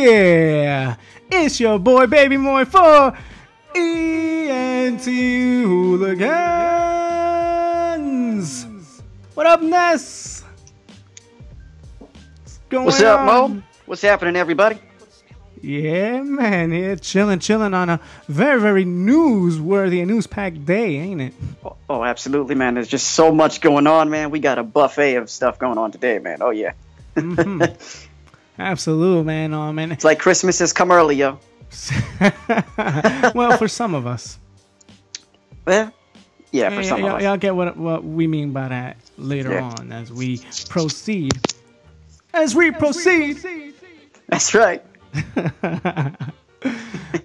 Yeah, it's your boy Baby Moy for ENT Hooligans. What up, Ness? What's up, Mo? What's happening, everybody? Yeah, man, here chilling on a very newsworthy and news-packed day, ain't it? Oh, absolutely, man. There's just so much going on, man. We got a buffet of stuff going on today, man. Oh, yeah. Absolutely, man. Oh, man. It's like Christmas has come early, yo. Well, for some of us. Yeah, for some of us. Y'all get what we mean by that later on as we proceed. That's right.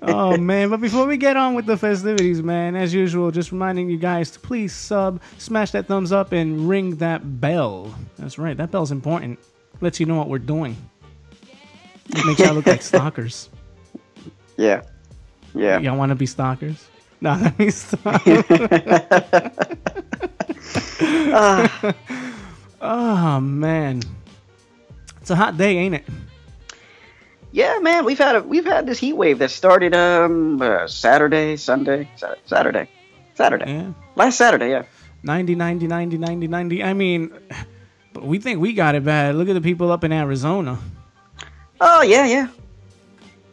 Oh, man. But before we get on with the festivities, man, as usual, just reminding you guys to please smash that thumbs up, and ring that bell. That's right. That bell's important. Lets you know what we're doing. Makes y'all look like stalkers. Yeah. Y'all want to be stalkers? No, let me stop. Oh, man. It's a hot day, ain't it? Yeah, man. We've had this heat wave that started Saturday. Yeah. Last Saturday, yeah. 90. I mean, but we think we got it bad. Look at the people up in Arizona. Oh, yeah.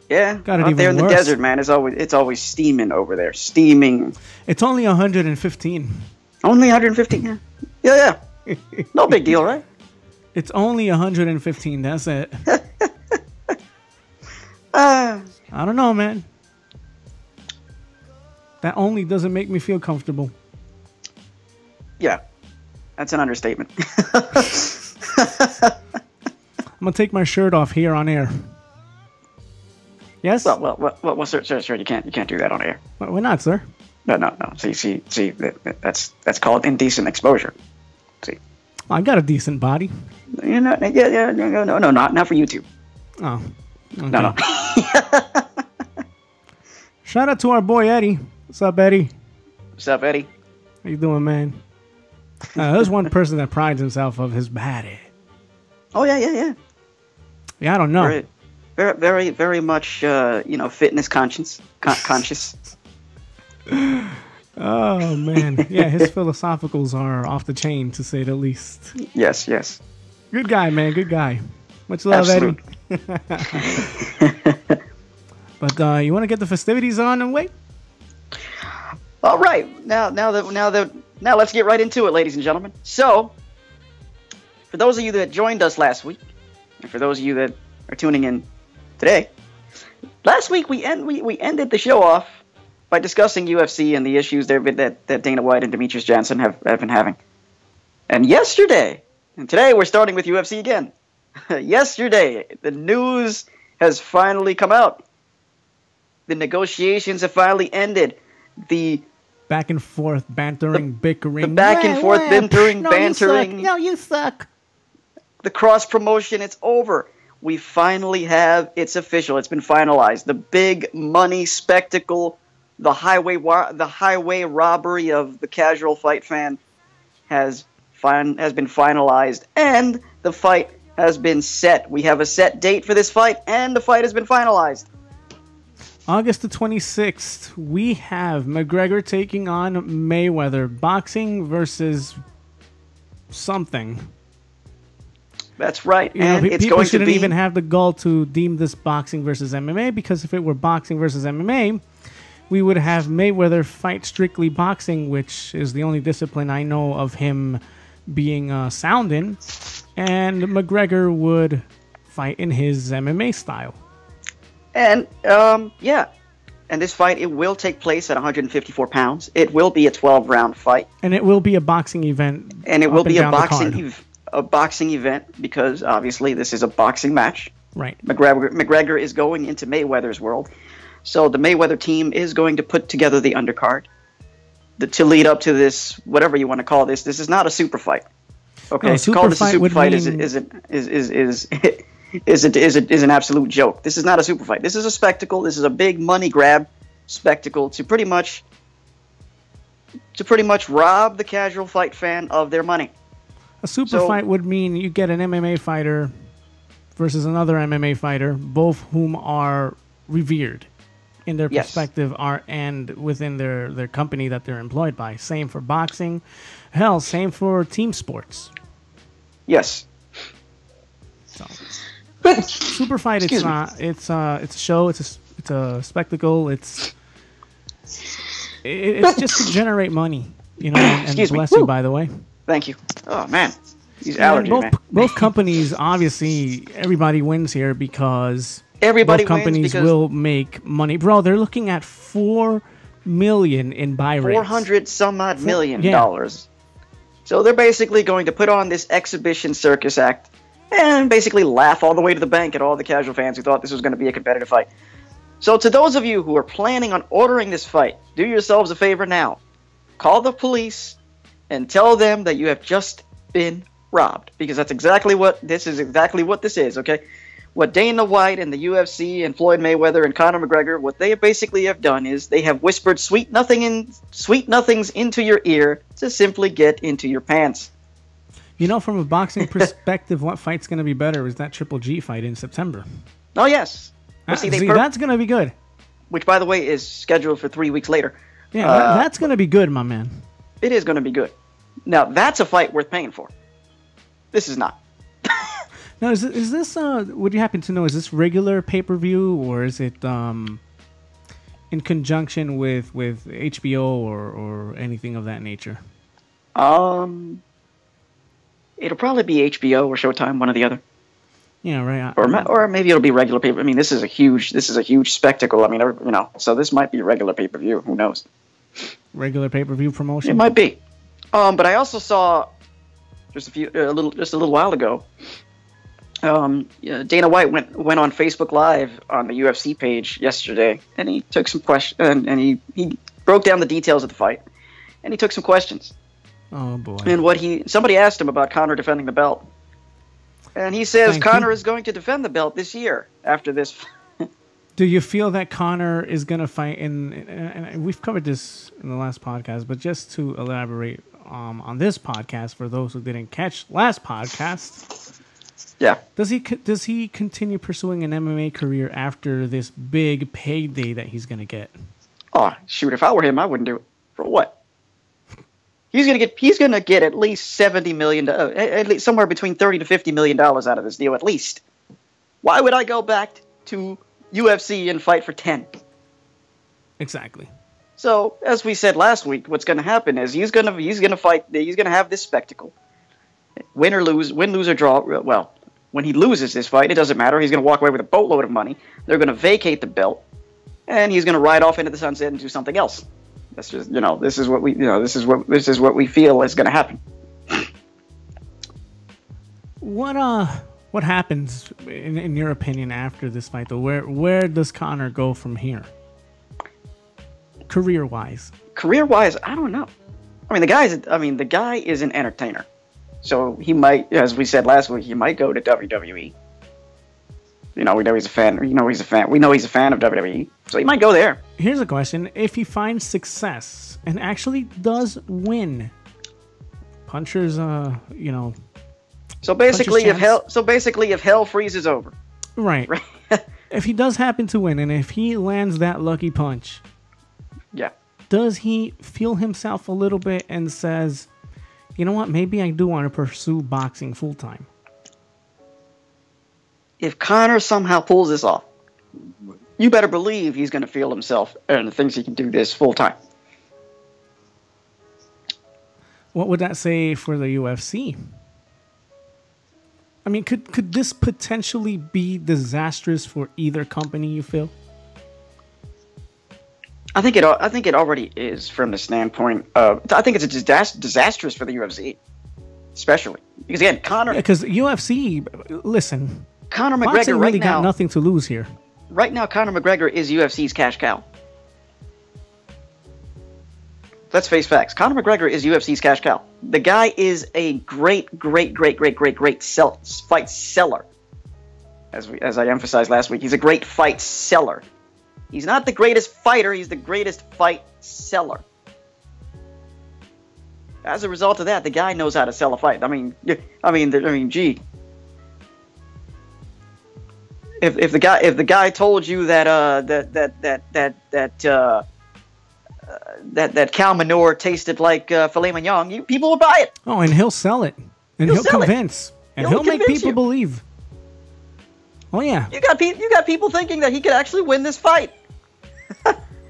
Got it out even there in the worse. desert, man. It's always steaming over there. Steaming. It's only 115. Only 115. Yeah. No big deal, right? It's only 115. That's it. I don't know, man. That only doesn't make me feel comfortable. Yeah, that's an understatement. I'm gonna take my shirt off here on air. Yes? Well, sir, you can't do that on air. Why not, sir? No. See, that's called indecent exposure. See, I got a decent body. You know, no, not for YouTube. Oh, okay. No. Shout out to our boy Eddie. What's up, Eddie? What's up, Eddie? How you doing, man? There's one person that prides himself of his body. Oh yeah. Yeah, I don't know. Very much, fitness conscious. Oh, man. Yeah, his philosophicals are off the chain, to say the least. Yes. Good guy, man. Good guy. Much love, Absolute. Eddie. But you want to get the festivities on and wait? All right. Now let's get right into it, ladies and gentlemen. So, for those of you that joined us last week, and for those of you that are tuning in today, last week we ended the show off by discussing UFC and the issues that Dana White and Demetrius Johnson have been having. And today we're starting with UFC again. Yesterday, the news has finally come out. The negotiations have finally ended. The back and forth bantering, bickering. The back and forth bantering. No, you suck. The cross promotion, it's over. We finally have, it's official. It's been finalized. The big money spectacle, the highway robbery of the casual fight fan has been finalized, and the fight has been set. We have a set date for this fight, and the fight has been finalized. August the 26th, we have McGregor taking on Mayweather. Boxing versus something. That's right. And it's people shouldn't even have the gall to deem this boxing versus MMA, because if it were boxing versus MMA, we would have Mayweather fight strictly boxing, which is the only discipline I know of him being sound in, and McGregor would fight in his MMA style. And, and this fight, it will take place at 154 pounds. It will be a 12-round fight. And it will be a boxing event. And it will be a boxing event, because, obviously, this is a boxing match. Right. McGregor is going into Mayweather's world. So the Mayweather team is going to put together the undercard to lead up to this, whatever you want to call this. This is not a super fight. Okay, to call this a super fight is an absolute joke. This is not a super fight. This is a spectacle. This is a big money grab spectacle to pretty much rob the casual fight fan of their money. A super fight would mean you get an MMA fighter versus another MMA fighter, both whom are revered in their perspective and within their company that they're employed by. Same for boxing. Hell, same for team sports. Yes. So, SuperFight, it's not. It's a show. It's a spectacle. It's just to generate money, you know. And bless you, by the way. Thank you. Oh man, these allergies, man. Both companies, obviously, everybody wins here because everybody both companies will make money, bro. They're looking at $4 million in buy rates. 400 some odd million dollars. So they're basically going to put on this exhibition circus act and basically laugh all the way to the bank at all the casual fans who thought this was going to be a competitive fight. So to those of you who are planning on ordering this fight, do yourselves a favor now. Call the police and tell them that you have just been robbed, because that's exactly what this is, okay? What Dana White and the UFC and Floyd Mayweather and Conor McGregor, what they basically have done is they have whispered sweet nothings into your ear to simply get into your pants. You know, from a boxing perspective, what fight's going to be better is that Triple G fight in September. Oh, yes. Well, that's going to be good. Which, by the way, is scheduled for 3 weeks later. Yeah, that's going to be good, my man. It is going to be good. Now, that's a fight worth paying for. This is not. Now, is this, would you happen to know, is this regular pay-per-view, or is it in conjunction with HBO or anything of that nature? It'll probably be HBO or Showtime, one or the other. Yeah, right. Or maybe it'll be regular pay-per-view. I mean, this is a huge spectacle. I mean, you know, so this might be regular pay-per-view. Who knows? Regular pay-per-view promotion. It might be. But I also saw just a little while ago. Dana White went on Facebook Live on the UFC page yesterday, and he took some questions, and he broke down the details of the fight, and he took some questions. Oh boy! And somebody asked him about Conor defending the belt, and he says Conor is going to defend the belt this year after this. Do you feel that Conor is going to fight and we've covered this in the last podcast, but just to elaborate on this podcast for those who didn't catch last podcast. Yeah. Does he continue pursuing an MMA career after this big payday that he's going to get? Oh, shoot, if I were him, I wouldn't do it. For what? He's going to get at least $70 million, at least somewhere between $30 to $50 million out of this deal, at least. Why would I go back to UFC and fight for 10? Exactly. So, as we said last week, what's going to happen is he's going to have this spectacle. Win or lose, lose or draw. Well, when he loses this fight, it doesn't matter. He's going to walk away with a boatload of money. They're going to vacate the belt, and he's going to ride off into the sunset and do something else. That's just, this is what we feel is going to happen. What happens in your opinion after this fight though? Where does Conor go from here? Career-wise, I don't know. I mean, the guy is an entertainer. So he might, as we said last week, he might go to WWE. We know he's a fan. We know he's a fan of WWE. So he might go there. Here's a question: if he finds success and actually does win, punchers, So basically, if hell freezes over, right? If he does happen to win, and if he lands that lucky punch, yeah, does he feel himself a little bit and says, you know what, maybe I do want to pursue boxing full time? If Conor somehow pulls this off, you better believe he's going to feel himself and thinks he can do this full time. What would that say for the UFC? I mean, could this potentially be disastrous for either company, you feel? I think it already is from the standpoint of, I think it's a disastrous for the UFC, especially because again, Conor. Because UFC, listen, Conor McGregor boxing really right now got nothing to lose here. Right now, Conor McGregor is UFC's cash cow. Let's face facts. Conor McGregor is UFC's cash cow. The guy is a great fight seller. As I emphasized last week, he's a great fight seller. He's not the greatest fighter. He's the greatest fight seller. As a result of that, the guy knows how to sell a fight. Gee. if the guy told you that that cow manure tasted like filet mignon, people would buy it. Oh, and he'll sell it, and he'll convince, and he'll make people believe. Oh yeah. You got people thinking that he could actually win this fight.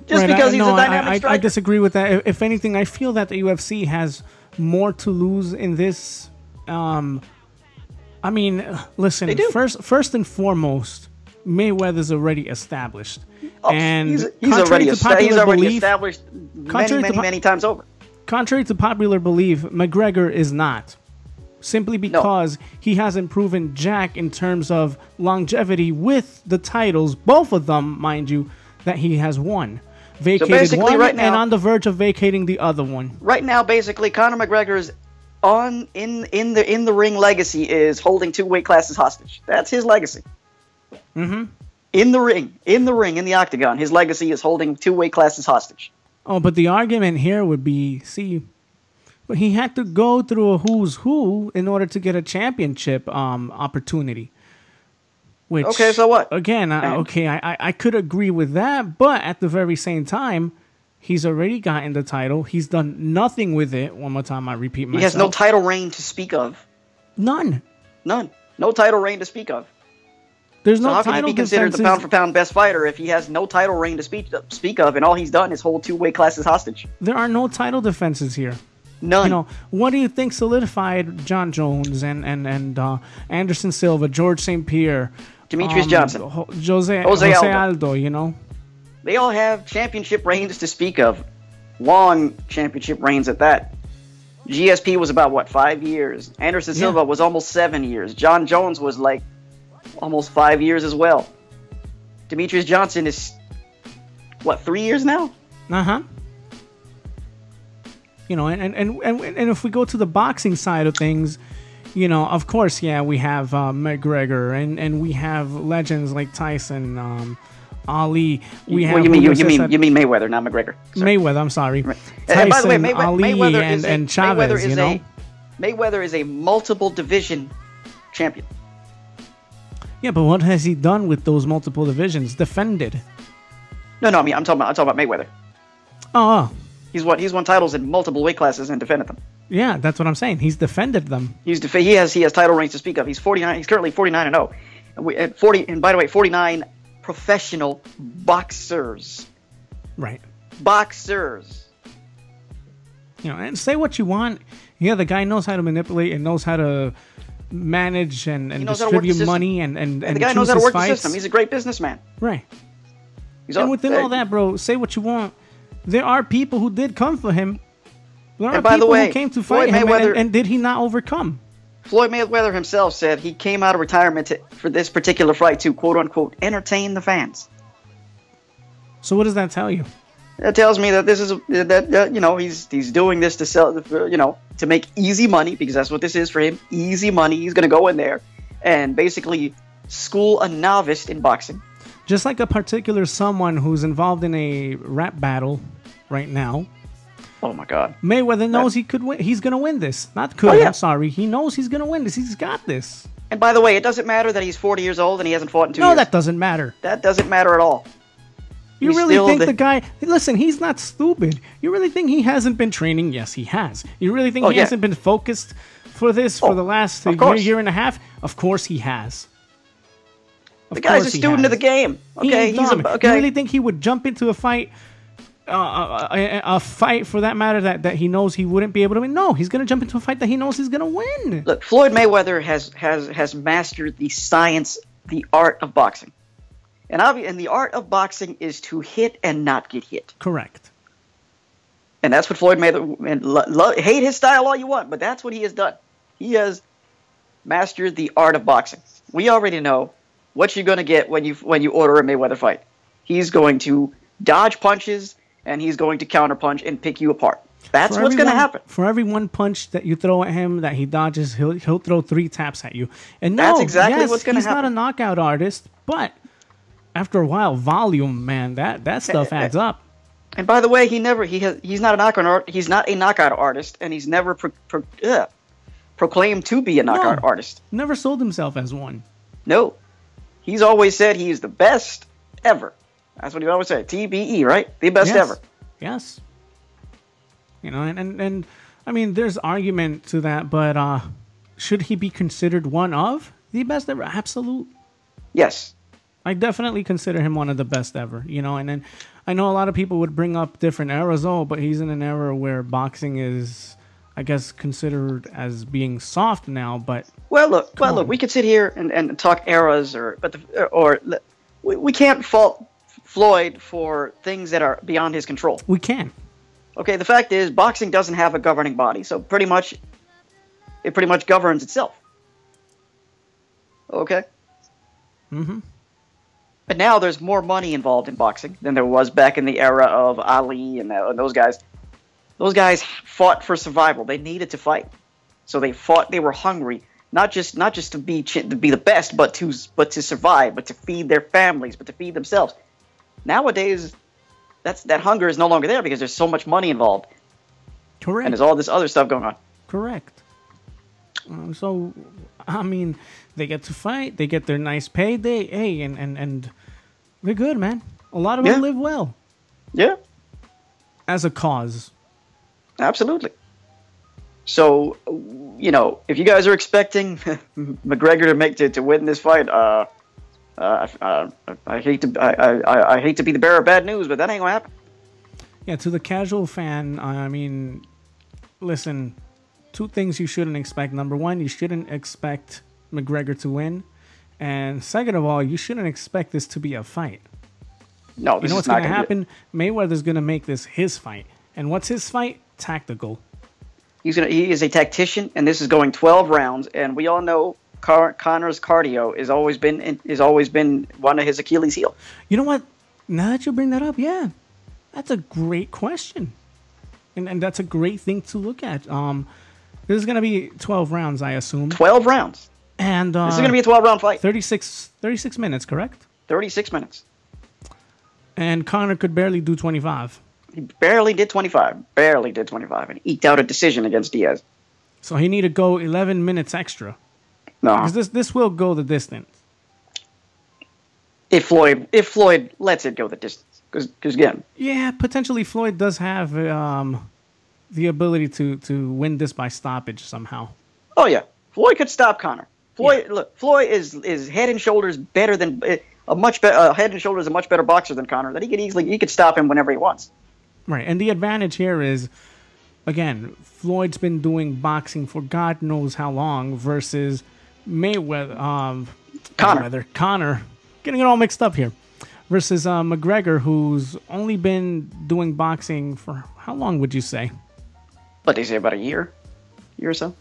Just because he's a dynamic striker. I disagree with that. If anything, I feel that the UFC has more to lose in this. I mean, listen. First and foremost, Mayweather's already established, and he's already established many times over. Contrary to popular belief, McGregor is not. Simply because he hasn't proven jack in terms of longevity with the titles, both of them, mind you, that he has won. Vacated one right now, and on the verge of vacating the other one. Right now, basically, Conor McGregor's in the ring legacy is holding 2 weight classes hostage. That's his legacy. Mm-hmm. In the ring, in the octagon, his legacy is holding 2 weight classes hostage. Oh, but the argument here would be, but he had to go through a who's who in order to get a championship opportunity. Which, okay, so what? Again, I could agree with that, but at the very same time, he's already gotten the title. He's done nothing with it. One more time, I repeat myself. He has no title reign to speak of. None. No title reign to speak of. There's no how title can he be considered the pound-for-pound best fighter if he has no title reign to speak of, and all he's done is hold 2 weight classes hostage? There are no title defenses here. None. You know, what do you think solidified John Jones and Anderson Silva, George St. Pierre, Demetrius Johnson, Jose Aldo, you know? They all have championship reigns to speak of. Long championship reigns at that. GSP was about, 5 years? Anderson Silva was almost 7 years. John Jones was like almost 5 years as well. Demetrius Johnson is, 3 years now? Uh-huh. You know, and if we go to the boxing side of things, you know, of course, we have McGregor and we have legends like Tyson, Ali. You mean Mayweather, not McGregor? Sorry. Mayweather, I'm sorry. Right. Tyson, and by the way, Ali, Mayweather and Chavez, you know? Mayweather is a multiple division champion. Yeah, but what has he done with those multiple divisions? Defended. No, I mean, I'm talking about Mayweather. Oh. He's won titles in multiple weight classes and defended them. Yeah, that's what I'm saying. He's defended them. He has title reigns to speak of. He's 49. He's currently 49-0. At 40, and by the way, 49 professional boxers. Right. Boxers. You know, and say what you want. Yeah, the guy knows how to manipulate and knows how to manage and distribute money and the guy knows how to work the system. He's a great businessman. Right. Within all that, bro, say what you want. There are people who did come for him. There are people who came to fight him, and did he not overcome? Floyd Mayweather himself said he came out of retirement for this particular fight to, quote-unquote, entertain the fans. So what does that tell you? That tells me that he's doing this to sell, to make easy money, because that's what this is for him. Easy money. He's going to go in there and basically school a novice in boxing. Just like a particular someone who's involved in a rap battle right now. Oh my God! Mayweather knows he could win. He's gonna win this. Not could. Oh, yeah. I'm sorry. He knows he's gonna win this. He's got this. And by the way, it doesn't matter that he's 40 years old and he hasn't fought in 2 years. No, that doesn't matter. That doesn't matter at all. You really think the guy... Listen, he's not stupid. You really think he hasn't been training? Yes, he has. You really think he hasn't been focused for this for the last year and a half? Of course he has. The guy's a student of the game. Okay, You really think he would jump into a fight, a fight for that matter that he knows he wouldn't be able to win? No, he's going to jump into a fight that he knows he's going to win. Look, Floyd Mayweather has mastered the science, the art of boxing, and the art of boxing is to hit and not get hit. Correct. And that's what Floyd Mayweather. Hate his style all you want, but that's what he has done. He has mastered the art of boxing. We already know what you're going to get when you order a Mayweather fight. He's going to dodge punches, and he's going to counterpunch and pick you apart. That's what's going to happen. For every one punch that you throw at him that he dodges, he'll throw 3 taps at you. And that's exactly what's going to happen. He's not a knockout artist, but after a while, volume, man, that stuff adds up. And by the way, he's not a knockout artist, and he's never proclaimed to be a knockout artist. Never sold himself as one. No. He's always said he's the best ever. That's what he always said. TBE, right? The best ever. Yes. You know, and I mean, there's argument to that, but should he be considered one of the best ever? Absolute. Yes. I definitely consider him one of the best ever, you know, and then I know a lot of people would bring up different eras, but he's in an era where boxing is, I guess, considered as being soft now, but... Look, we could sit here and talk eras, we can't fault Floyd for things that are beyond his control. We can. Okay, the fact is, boxing doesn't have a governing body, so it pretty much governs itself. Okay? Mm-hmm. But now there's more money involved in boxing than there was back in the era of Ali and those guys. Those guys fought for survival. They needed to fight, so they fought. They were hungry, not just to be the best, but to survive, but to feed their families, but to feed themselves. Nowadays, that hunger is no longer there because there's so much money involved. Correct. And there's all this other stuff going on. Correct. So, I mean, they get to fight. They get their nice payday. Hey, and they're good, man. A lot of them live well. Yeah. As a cause. Absolutely. So, you know, if you guys are expecting McGregor to win this fight, I hate to be the bearer of bad news, but that ain't gonna happen. Yeah, to the casual fan, I mean, listen, two things you shouldn't expect. Number one, you shouldn't expect McGregor to win, and second of all, you shouldn't expect this to be a fight. No, you know what's going to happen? Mayweather's going to make this his fight, and what's his fight? Tactical. He is a tactician, and this is going 12 rounds, and we all know Conor's cardio has always been one of his Achilles' heel. You know what? Now that you bring that up, yeah, that's a great question, and that's a great thing to look at. This is going to be 12 rounds, I assume. 12 rounds. And this is going to be a 12-round fight. 36 minutes, correct? 36 minutes. And Conor could barely do 25. He barely did 25. Barely did 25. And eked out a decision against Diaz. So he need to go 11 minutes extra. No. Because this will go the distance. If Floyd lets it go the distance. Because again. Yeah, potentially Floyd does have the ability to win this by stoppage somehow. Oh, yeah. Floyd could stop Conor. Look, Floyd is head and shoulders better than head and shoulders a much better boxer than Conor. That he could stop him whenever he wants. Right, and the advantage here is, again, Floyd's been doing boxing for God knows how long versus Mayweather. Conor, getting it all mixed up here. Versus McGregor, who's only been doing boxing for how long would you say? What they say, about a year or so.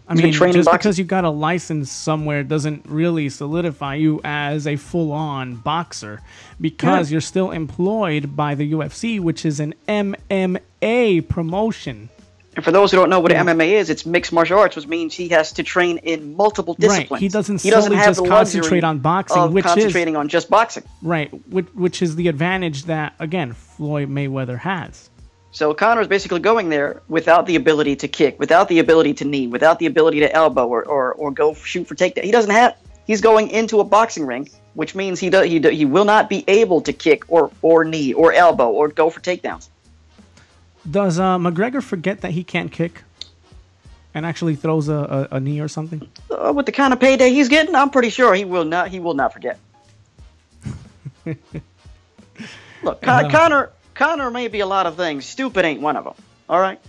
I mean, just because you got a license somewhere doesn't really solidify you as a full-on boxer because you're still employed by the UFC, which is an MMA promotion. And for those who don't know what MMA is, it's mixed martial arts, which means he has to train in multiple disciplines. Right. He doesn't just concentrate on boxing, which concentrating on just boxing. Right, which is the advantage that, again, Floyd Mayweather has. So Conor's basically going there without the ability to kick, without the ability to knee, without the ability to elbow or go shoot for takedown. He doesn't have. He's going into a boxing ring, which means he will not be able to kick or knee or elbow or go for takedowns. Does McGregor forget that he can't kick and actually throws a knee or something? With the kind of payday he's getting, I'm pretty sure he will not. He will not forget. Look, Conor may be a lot of things. Stupid ain't one of them. All right?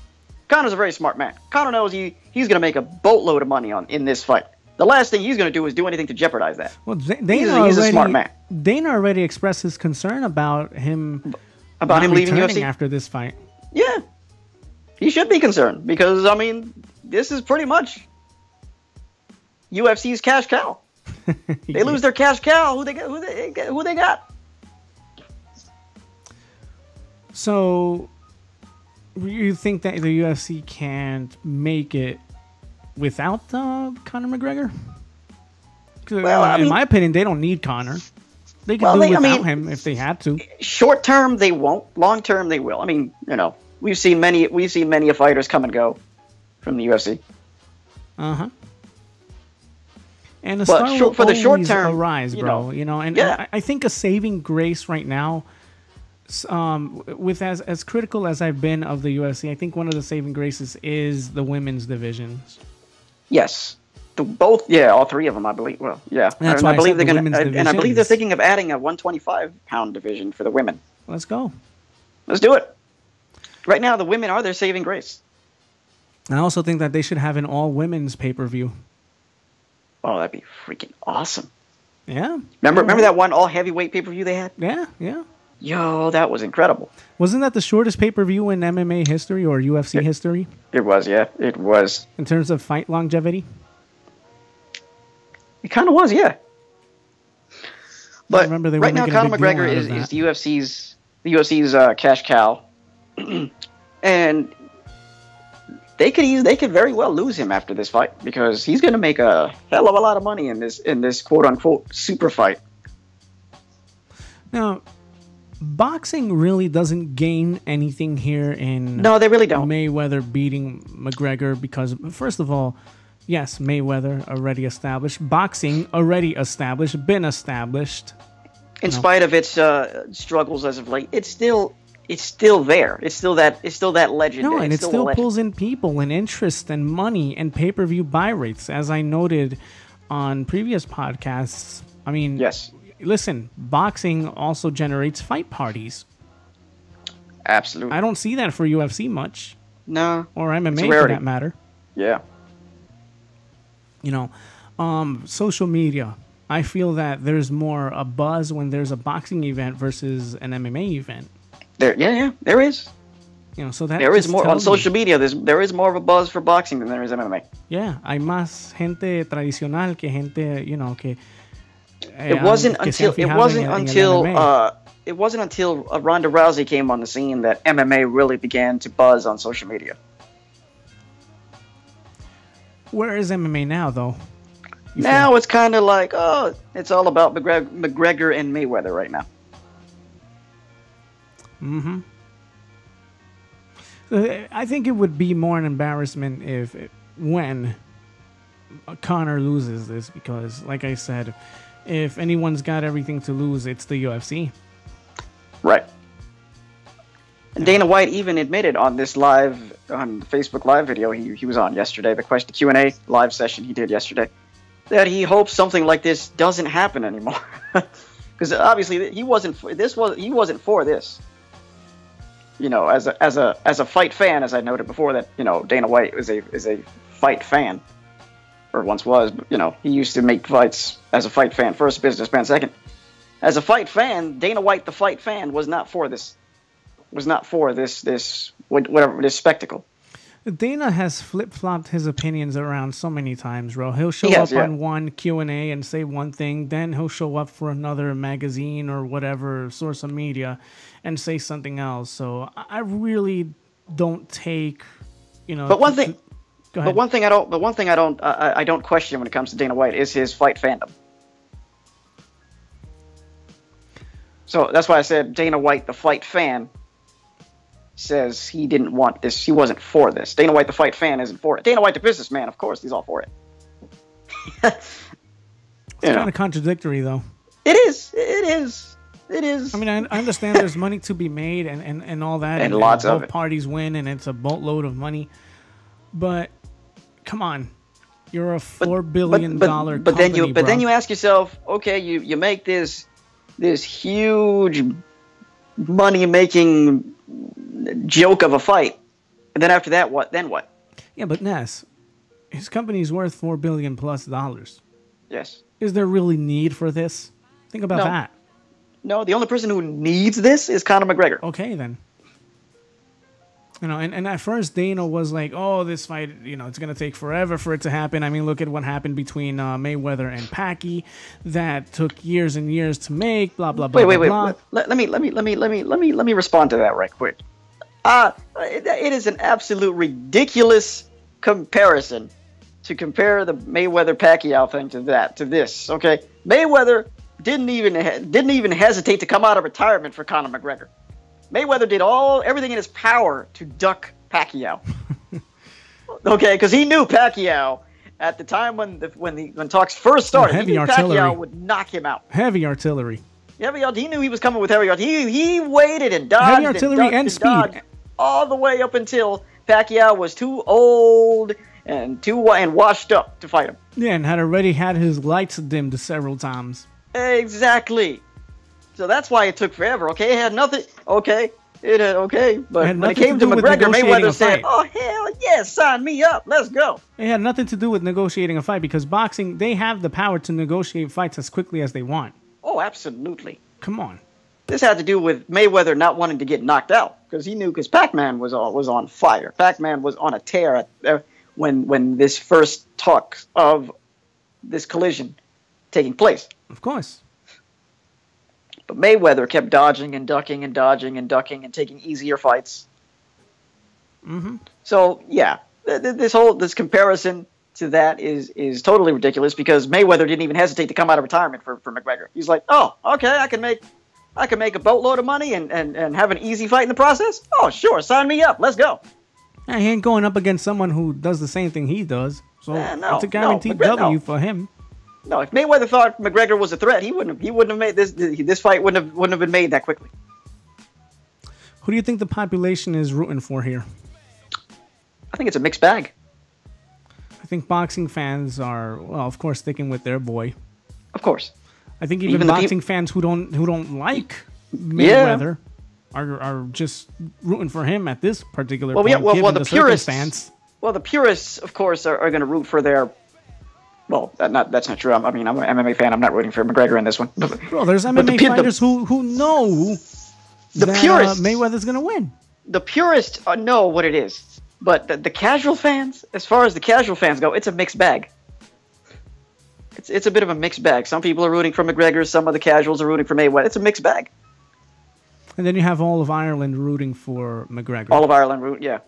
Conor's a very smart man. Conor knows he's going to make a boatload of money in this fight. The last thing he's going to do is do anything to jeopardize that. Well, he's a smart man. Dana already expressed his concern about him leaving UFC after this fight. Yeah. He should be concerned because, I mean, this is pretty much UFC's cash cow. They lose their cash cow. Who they got? So, you think that the UFC can't make it without Conor McGregor? Well, in my opinion, they don't need Conor. They can do it without him if they had to. Short term, they won't. Long term, they will. I mean, you know, we've seen many fighters come and go from the UFC. And And the star will for the short always term, arise, bro. And yeah. I think a saving grace right now, with as critical as I've been of the UFC, I think one of the saving graces is the women's divisions. Yes. All three of them, I believe. Well, yeah. That's I why believe I they're said going to, and I believe they're thinking of adding a 125-pound division for the women. Let's go. Let's do it. Right now, the women are their saving grace. I also think that they should have an all-women's pay-per-view. Oh, that'd be freaking awesome. Yeah. Remember that one all-heavyweight pay-per-view they had? Yeah. Yo, that was incredible. Wasn't that the shortest pay-per-view in MMA history or UFC history? It was, yeah. It was. In terms of fight longevity? It kind of was, yeah. But remember they right now, Conor McGregor is the UFC's cash cow, and they could very well lose him after this fight because he's going to make a hell of a lot of money in this quote unquote super fight. Now, boxing really doesn't gain anything here in no, they really don't. Mayweather beating McGregor because first of all, yes, Mayweather already established, boxing already established, been established. In spite of its struggles as of late, it's still there. It's still that legend. No, and it still pulls in people and interest and money and pay-per-view buy rates, as I noted on previous podcasts. I mean, yes. Listen, boxing also generates fight parties. Absolutely. I don't see that for UFC much. No. Or MMA for that matter. Yeah. Social media. I feel that there's more a buzz when there's a boxing event versus an MMA event. There is. So that there is more on social media. There is more of a buzz for boxing than there is MMA. Yeah, hay más gente tradicional que gente, que. It wasn't until Ronda Rousey came on the scene that MMA really began to buzz on social media. Where is MMA now, though? Now it's kind of like, it's all about McGregor and Mayweather right now. Mm-hmm. I think it would be more an embarrassment when Conor loses this, because, like I said, if anyone's got everything to lose, it's the UFC. Right. And Dana White even admitted on this Facebook Live video he was on yesterday, the Q&A live session he did yesterday, that he hopes something like this doesn't happen anymore. Because obviously he wasn't for this. As a fight fan, as I noted before, that Dana White is a fight fan, or once was. But, he used to make fights as a fight fan first, businessman second. As a fight fan, Dana White, the fight fan, was not for this. Was not for this spectacle. Dana has flip-flopped his opinions around so many times, bro. He'll show up on one Q&A and say one thing, then he'll show up for another magazine or whatever source of media and say something else. So I really don't take, But one thing I don't question when it comes to Dana White is his fight fandom. So that's why I said Dana White, the fight fan, says he didn't want this. He wasn't for this. Dana White, the fight fan, isn't for it. Dana White, the businessman, of course, he's all for it. It's kind of contradictory, though. It is. I mean, I understand there's money to be made and all that. And lots of it. Both parties win, and it's a boatload of money. But, come on. You're a $4 billion company, But then you ask yourself, okay, you make this huge money-making joke of a fight, and then after that, what? Then what? Yeah, but Ness, his company's worth $4 billion plus. Yes. Is there really need for this? Think about that. No, the only person who needs this is Conor McGregor. Okay, then. And at first Dana was like, oh, this fight, it's going to take forever for it to happen. I mean, look at what happened between Mayweather and Pacquiao. That took years and years to make, blah, blah, blah, wait. blah. Let me respond to that right quick. It is an absolute ridiculous comparison to compare the Mayweather-Pacquiao thing to this, okay? Mayweather didn't even hesitate to come out of retirement for Conor McGregor. Mayweather did everything in his power to duck Pacquiao. Okay, because he knew Pacquiao at the time when talks first started, he knew Pacquiao would knock him out. Heavy artillery. He knew he was coming with heavy artillery. He waited and dodged heavy artillery and speed. Dodged all the way up until Pacquiao was too old and washed up to fight him. Yeah, and had already had his lights dimmed several times. Exactly. So that's why it took forever. Okay, it had nothing. Okay, but when it came to McGregor, Mayweather said, "Oh hell yes, sign me up. Let's go." It had nothing to do with negotiating a fight because boxing, they have the power to negotiate fights as quickly as they want. Oh, absolutely. Come on. This had to do with Mayweather not wanting to get knocked out because he knew Pac-Man was on fire. Pac-Man was on a tear when this first talk of this collision taking place. Of course. But Mayweather kept dodging and ducking and dodging and ducking and taking easier fights. Mm-hmm. So yeah, this comparison to that is totally ridiculous because Mayweather didn't even hesitate to come out of retirement for McGregor. He's like, oh, okay, I can make a boatload of money and have an easy fight in the process. Oh, sure, sign me up. Let's go. He ain't going up against someone who does the same thing he does. So it's a guaranteed W for him. No, if Mayweather thought McGregor was a threat, he wouldn't have made this fight wouldn't have been made that quickly. Who do you think the population is rooting for here? I think it's a mixed bag. I think boxing fans are, well, of course, sticking with their boy. Of course. I think even boxing fans who don't like Mayweather are just rooting for him at this particular point, given the circumstance. Well, the purists, of course, are going to root for their. Well, that's not true. I'm an MMA fan. I'm not rooting for McGregor in this one. Well, there's MMA fighters who know that Mayweather's going to win. The purists know what it is, but the casual fans, as far as the casual fans go, it's a mixed bag. It's a bit of a mixed bag. Some people are rooting for McGregor. Some of the casuals are rooting for Mayweather. It's a mixed bag. And then you have all of Ireland rooting for McGregor. All of Ireland yeah.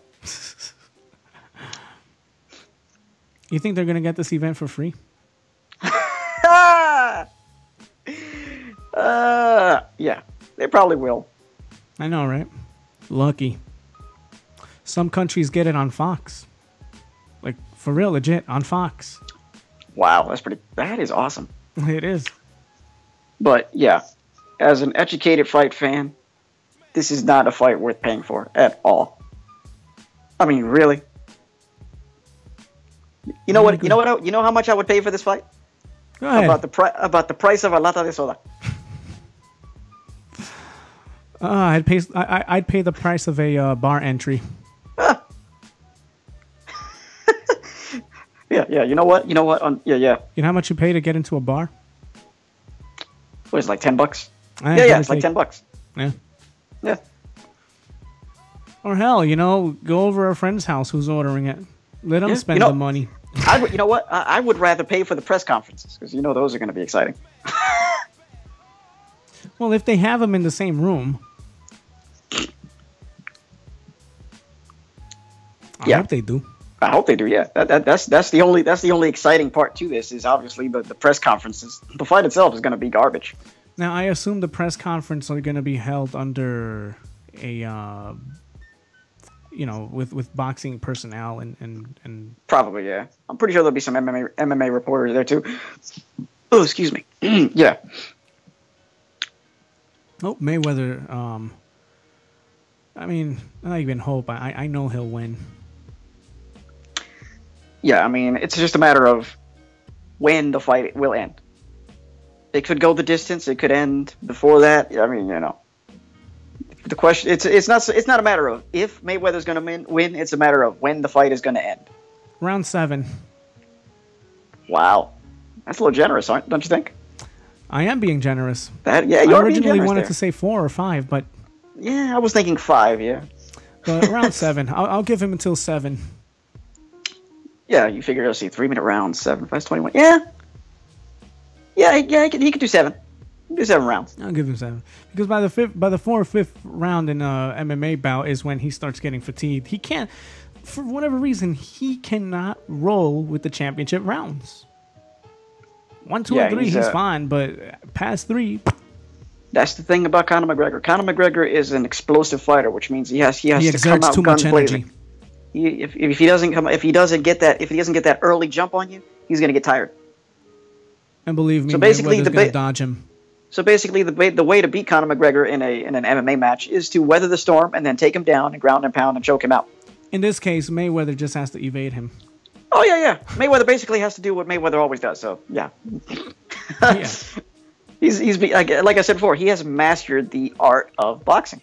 You think they're going to get this event for free? Yeah, they probably will. I know, right? Lucky. Some countries get it on Fox. Like, for real, legit, on Fox. Wow, that is awesome. It is. But, yeah, as an educated fight fan, this is not a fight worth paying for at all. I mean, really? You know what? You know how much I would pay for this fight? Go ahead. About the price of a lata de soda. I'd pay the price of a bar entry. Yeah. You know what? Yeah. You know how much you pay to get into a bar? What is it, like $10? Yeah. It's like $10. Yeah. Yeah. Or hell, go over a friend's house who's ordering it. Let them spend the money. You know what? I would rather pay for the press conferences because those are going to be exciting. Well, if they have them in the same room, I hope they do. I hope they do. Yeah, that's the only exciting part to this is obviously the press conferences. The fight itself is going to be garbage. Now, I assume the press conference are going to be held under a. With boxing personnel and probably, yeah. I'm pretty sure there'll be some MMA reporters there too. Oh, excuse me. Yeah. Oh, Mayweather. I mean, I even hope. I know he'll win. Yeah, I mean, it's just a matter of when the fight will end. It could go the distance. It could end before that. I mean, the question it's not a matter of if Mayweather's going to win. It's a matter of when the fight is going to end. Round 7. Wow, that's a little generous, don't you think? I am being generous. You I originally wanted to say 4 or 5, but yeah, I was thinking 5. Yeah, but round 7. I'll give him until 7. Yeah, you figure I'll see 3-minute rounds, 7 5 21. Yeah. He could do 7. Do 7 rounds. I'll give him 7 because by the 4th or 5th round in a MMA bout is when he starts getting fatigued. He can't, for whatever reason, he cannot roll with the championship rounds. 1, 2, and 3, he's fine, but past 3. That's the thing about Conor McGregor. Conor McGregor is an explosive fighter, which means he has to come out too much guns blazing. energy. If he doesn't get that early jump on you, he's going to get tired. And believe me, so basically, Mayweather's going to dodge him. So basically, the way to beat Conor McGregor in an MMA match is to weather the storm and then take him down and ground and pound and choke him out. In this case, Mayweather just has to evade him. Oh yeah. Mayweather basically has to do what Mayweather always does. So yeah. Yeah. He's like I said before, he has mastered the art of boxing.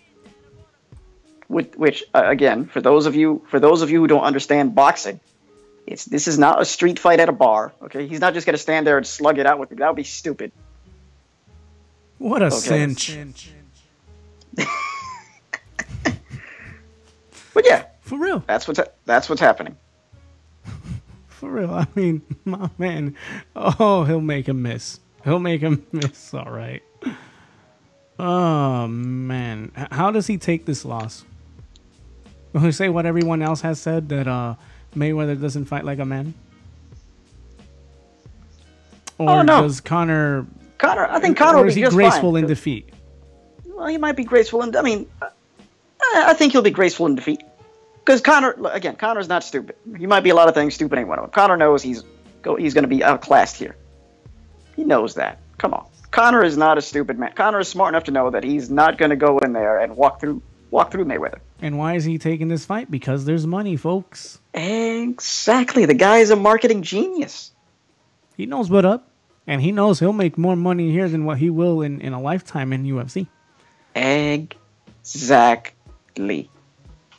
Which again, for those of you who don't understand boxing, this is not a street fight at a bar. Okay, he's not just gonna stand there and slug it out with you. That would be stupid. What a cinch. But yeah, for real, that's what's happening. For real, I mean, my man. Oh, he'll make him miss. All right. Oh man, how does he take this loss? Will he say what everyone else has said, that Mayweather doesn't fight like a man? Or does Conor? I think Conor will be just graceful fine, in defeat. Well, he might be graceful in. I mean, I think he'll be graceful in defeat. Because Conor's not stupid. He might be a lot of things. Stupid ain't one of them. Conor knows he's going to be outclassed here. He knows that. Come on. Conor is not a stupid man. Conor is smart enough to know that he's not going to go in there and walk through Mayweather. And why is he taking this fight? Because there's money, folks. Exactly. The guy is a marketing genius. He knows what up. And he knows he'll make more money here than what he will in a lifetime in UFC. Exactly.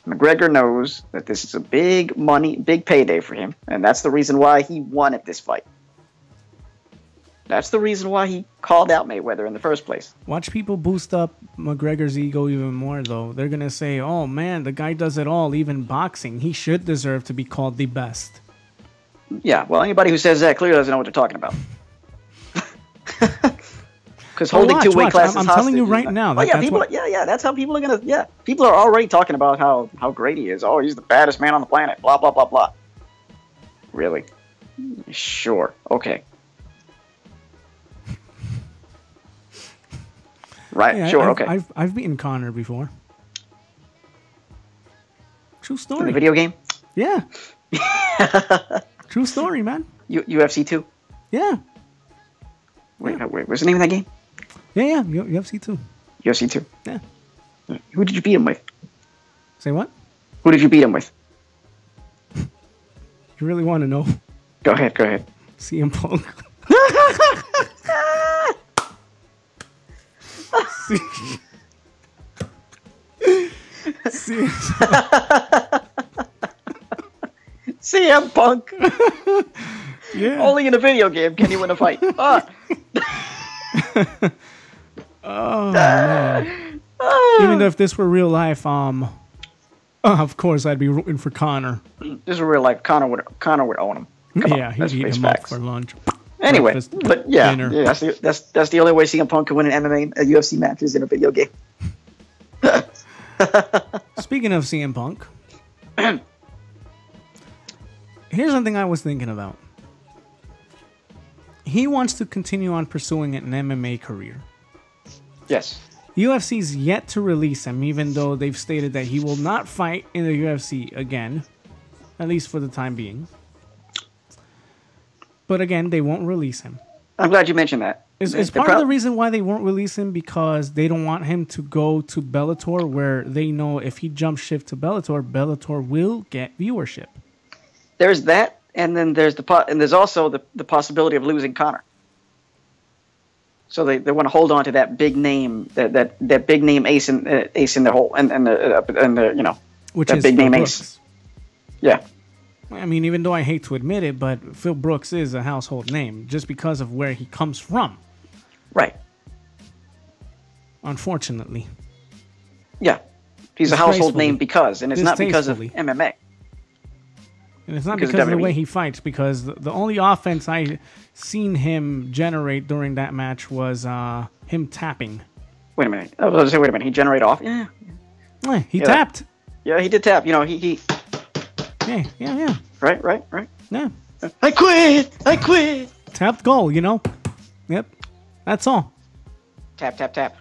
McGregor knows that this is a big payday for him, and that's the reason why he wanted this fight. That's the reason why he called out Mayweather in the first place. Watch people boost up McGregor's ego even more, though. They're going to say, oh, man, the guy does it all, even boxing. He should deserve to be called the best. Yeah, well, anybody who says that clearly doesn't know what they're talking about. Because holding two weight classes I'm telling you right now. That's how people are gonna. Yeah, people are already talking about how great he is. Oh, he's the baddest man on the planet. Blah blah blah blah. Really? Sure. Okay. Right. Yeah, sure. Okay. I've beaten Conor before. True story. In the video game. Yeah. True story, man. UFC 2. Yeah. Wait, what's the name of that game? Yeah, UFC 2. UFC 2. Yeah. Who did you beat him with? Say what? Who did you beat him with? You really want to know? Go ahead. CM Punk. CM Punk. Yeah. Only in a video game can you win a fight. Oh man. Even if this were real life, of course I'd be rooting for Conor. This is real life. Conor would own him. Yeah, he'd eat him up for lunch. Anyway, breakfast, but yeah, dinner. that's the only way CM Punk can win an MMA, a UFC match is in a video game. Speaking of CM Punk, here's something I was thinking about. He wants to continue on pursuing an MMA career. Yes. UFC's yet to release him, even though they've stated that he will not fight in the UFC again, at least for the time being. But again, they won't release him. I'm glad you mentioned that. Is part of the reason why they won't release him because they don't want him to go to Bellator, where they know if he jumps shift to Bellator, Bellator will get viewership. There's that, and then there's also the possibility of losing Conor. So they want to hold on to that big name, that big name ace in the hole, and you know, which that is big name Brooks. ace. Yeah. I mean, even though I hate to admit it, but Phil Brooks is a household name just because of where he comes from. Right. Unfortunately. Yeah. He's a household name because, and it's not because of MMA. And it's not because of the way he fights, because the only offense I seen him generate during that match was him tapping. Wait a minute. I was going to say, wait a minute. He generated off? Yeah. He tapped. Yeah, he did tap. You know, he... Yeah. Right. Yeah. I quit. Tapped goal, you know? Yep. That's all. Tap. Tap.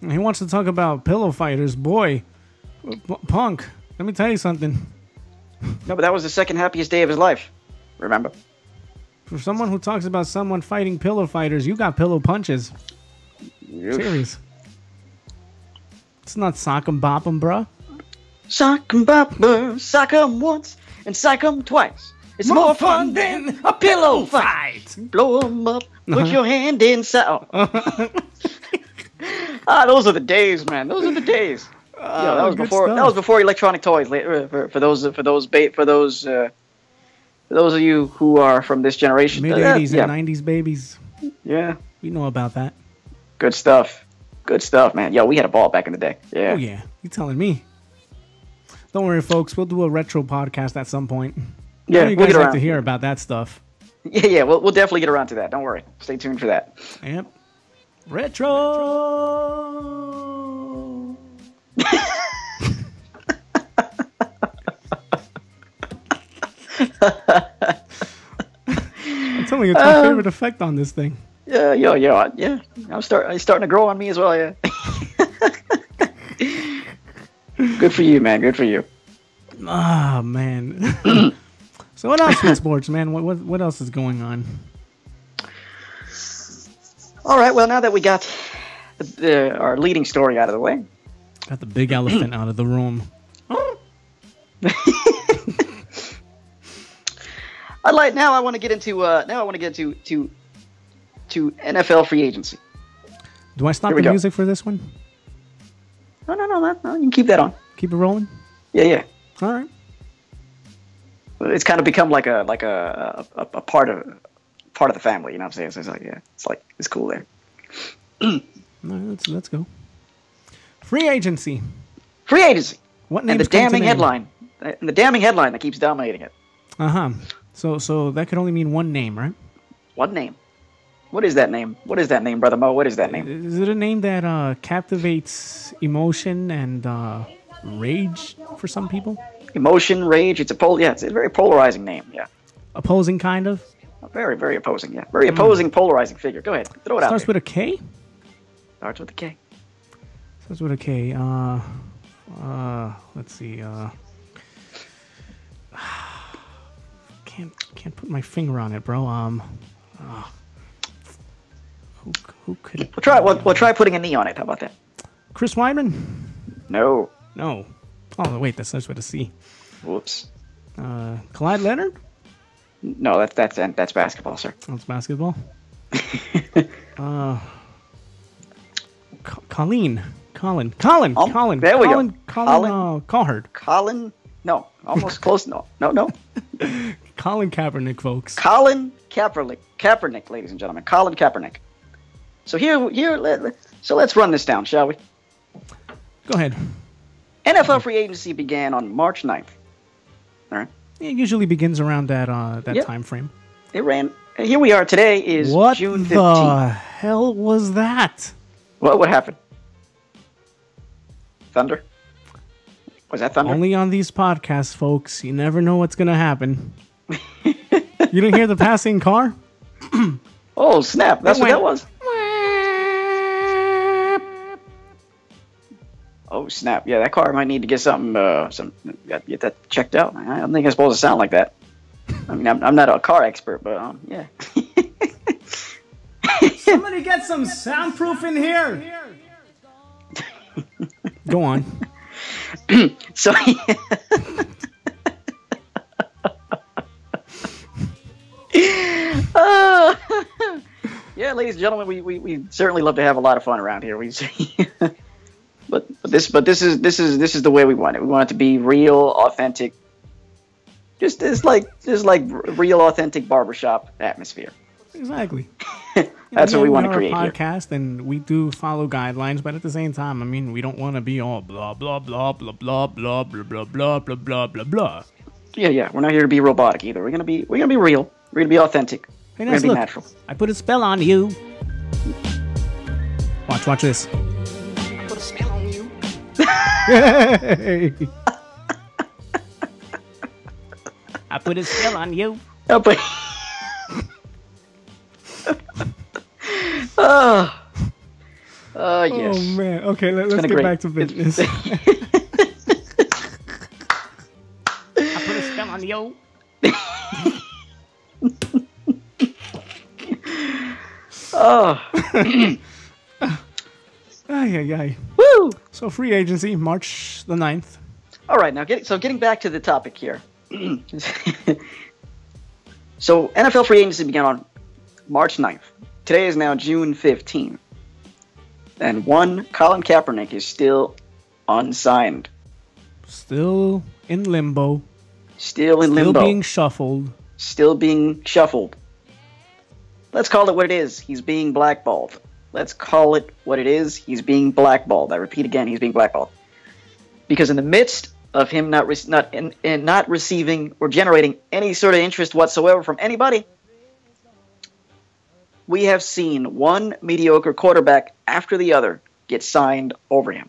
And he wants to talk about pillow fighters. Boy, Punk, let me tell you something. No, but that was the second happiest day of his life. Remember? For someone who talks about someone fighting pillow fighters, you got pillow punches. Serious. It's not sock 'em bop 'em, bruh. Sock 'em bopper, sock 'em once and sock 'em twice. It's more fun than a pillow fight. Blow 'em up, put your hand inside. Those are the days, man. Those are the days. That was before. Stuff. That was before electronic toys. For those of you who are from this generation, mid-80s and 90s babies. Yeah, we know about that. Good stuff. Good stuff, man. Yo, we had a ball back in the day. Yeah. Oh yeah, you telling me? Don't worry, folks. We'll do a retro podcast at some point. Yeah, you guys like to hear about that stuff. Yeah. We'll definitely get around to that. Don't worry. Stay tuned for that. Yep. Retro. I'm telling you, it's my favorite effect on this thing. Yeah. I'm starting to grow on me as well. Yeah. Good for you, man. Good for you. Ah, man. So what else with sports, man? What else is going on? All right. Well, now that we got our leading story out of the way, got the big elephant out of the room. I want to get into NFL free agency. Do I stop the music for this one? No. You can keep that on. Keep it rolling. Yeah. All right. It's kind of become like a part of the family. You know what I'm saying? So it's like it's cool there. All right, let's go. Free agency. What name? And the damning headline. And the damning headline that keeps dominating it. So that could only mean one name, right? One name. What is that name? Brother Mo? What is that name? Is it a name that captivates emotion and rage for some people? Emotion, rage. It's a very polarizing name. Yeah. Opposing, kind of. Very, very opposing. Yeah. Very opposing, polarizing figure. Go ahead. Throw it out. Starts with a K. Starts with a K. Starts with a K. Let's see. Can't put my finger on it, bro. Who could it? We'll try putting a knee on it. How about that? Chris Weidman? No. Oh wait, that starts with a C. Whoops. Clyde Leonard? No, that's basketball, sir. That's basketball. Colin. There we go. Cowherd. Colin. No, almost close. No. Colin Kaepernick, folks. Colin Kaepernick, ladies and gentlemen. Colin Kaepernick. So let's run this down, shall we? Go ahead. NFL free agency began on March 9th. All right. It usually begins around that time frame. It ran. Here we are. Today is June 15th. What the hell was that? What happened? Thunder? Was that thunder? Only on these podcasts, folks. You never know what's going to happen. You didn't hear the passing car? Oh, snap. That's what that was? Oh, snap. Yeah, that car might need to get get that checked out. I don't think it's supposed to sound like that. I mean, I'm not a car expert, but yeah. Somebody get some soundproof in here. Go on. So yeah, ladies and gentlemen, we certainly love to have a lot of fun around here. But this is the way we want it. We want it to be real, authentic. Just like real, authentic barbershop atmosphere. Exactly. That's what we want to create here. Podcast, and we do follow guidelines, but at the same time, I mean, we don't want to be all blah blah blah blah blah blah blah blah blah blah blah blah blah. Yeah. We're not here to be robotic either. We're gonna be real. We're gonna be authentic. Hey, we're gonna be natural. I put a spell on you. Watch this. Put a spell on you. Hey. I put a spell on you. Yes. Oh man. Okay, let's get back to business. on, yo. Oh. Ay. Woo! So free agency, March the 9th. All right, now getting back to the topic here. So NFL free agency began on March 9th. Today is now June 15th. And one Colin Kaepernick is still unsigned. Still in limbo. Still being shuffled. Still being shuffled. Let's call it what it is. He's being blackballed. Let's call it what it is. He's being blackballed. I repeat again, he's being blackballed. Because in the midst of him not receiving or generating any sort of interest whatsoever from anybody, we have seen one mediocre quarterback after the other get signed over him.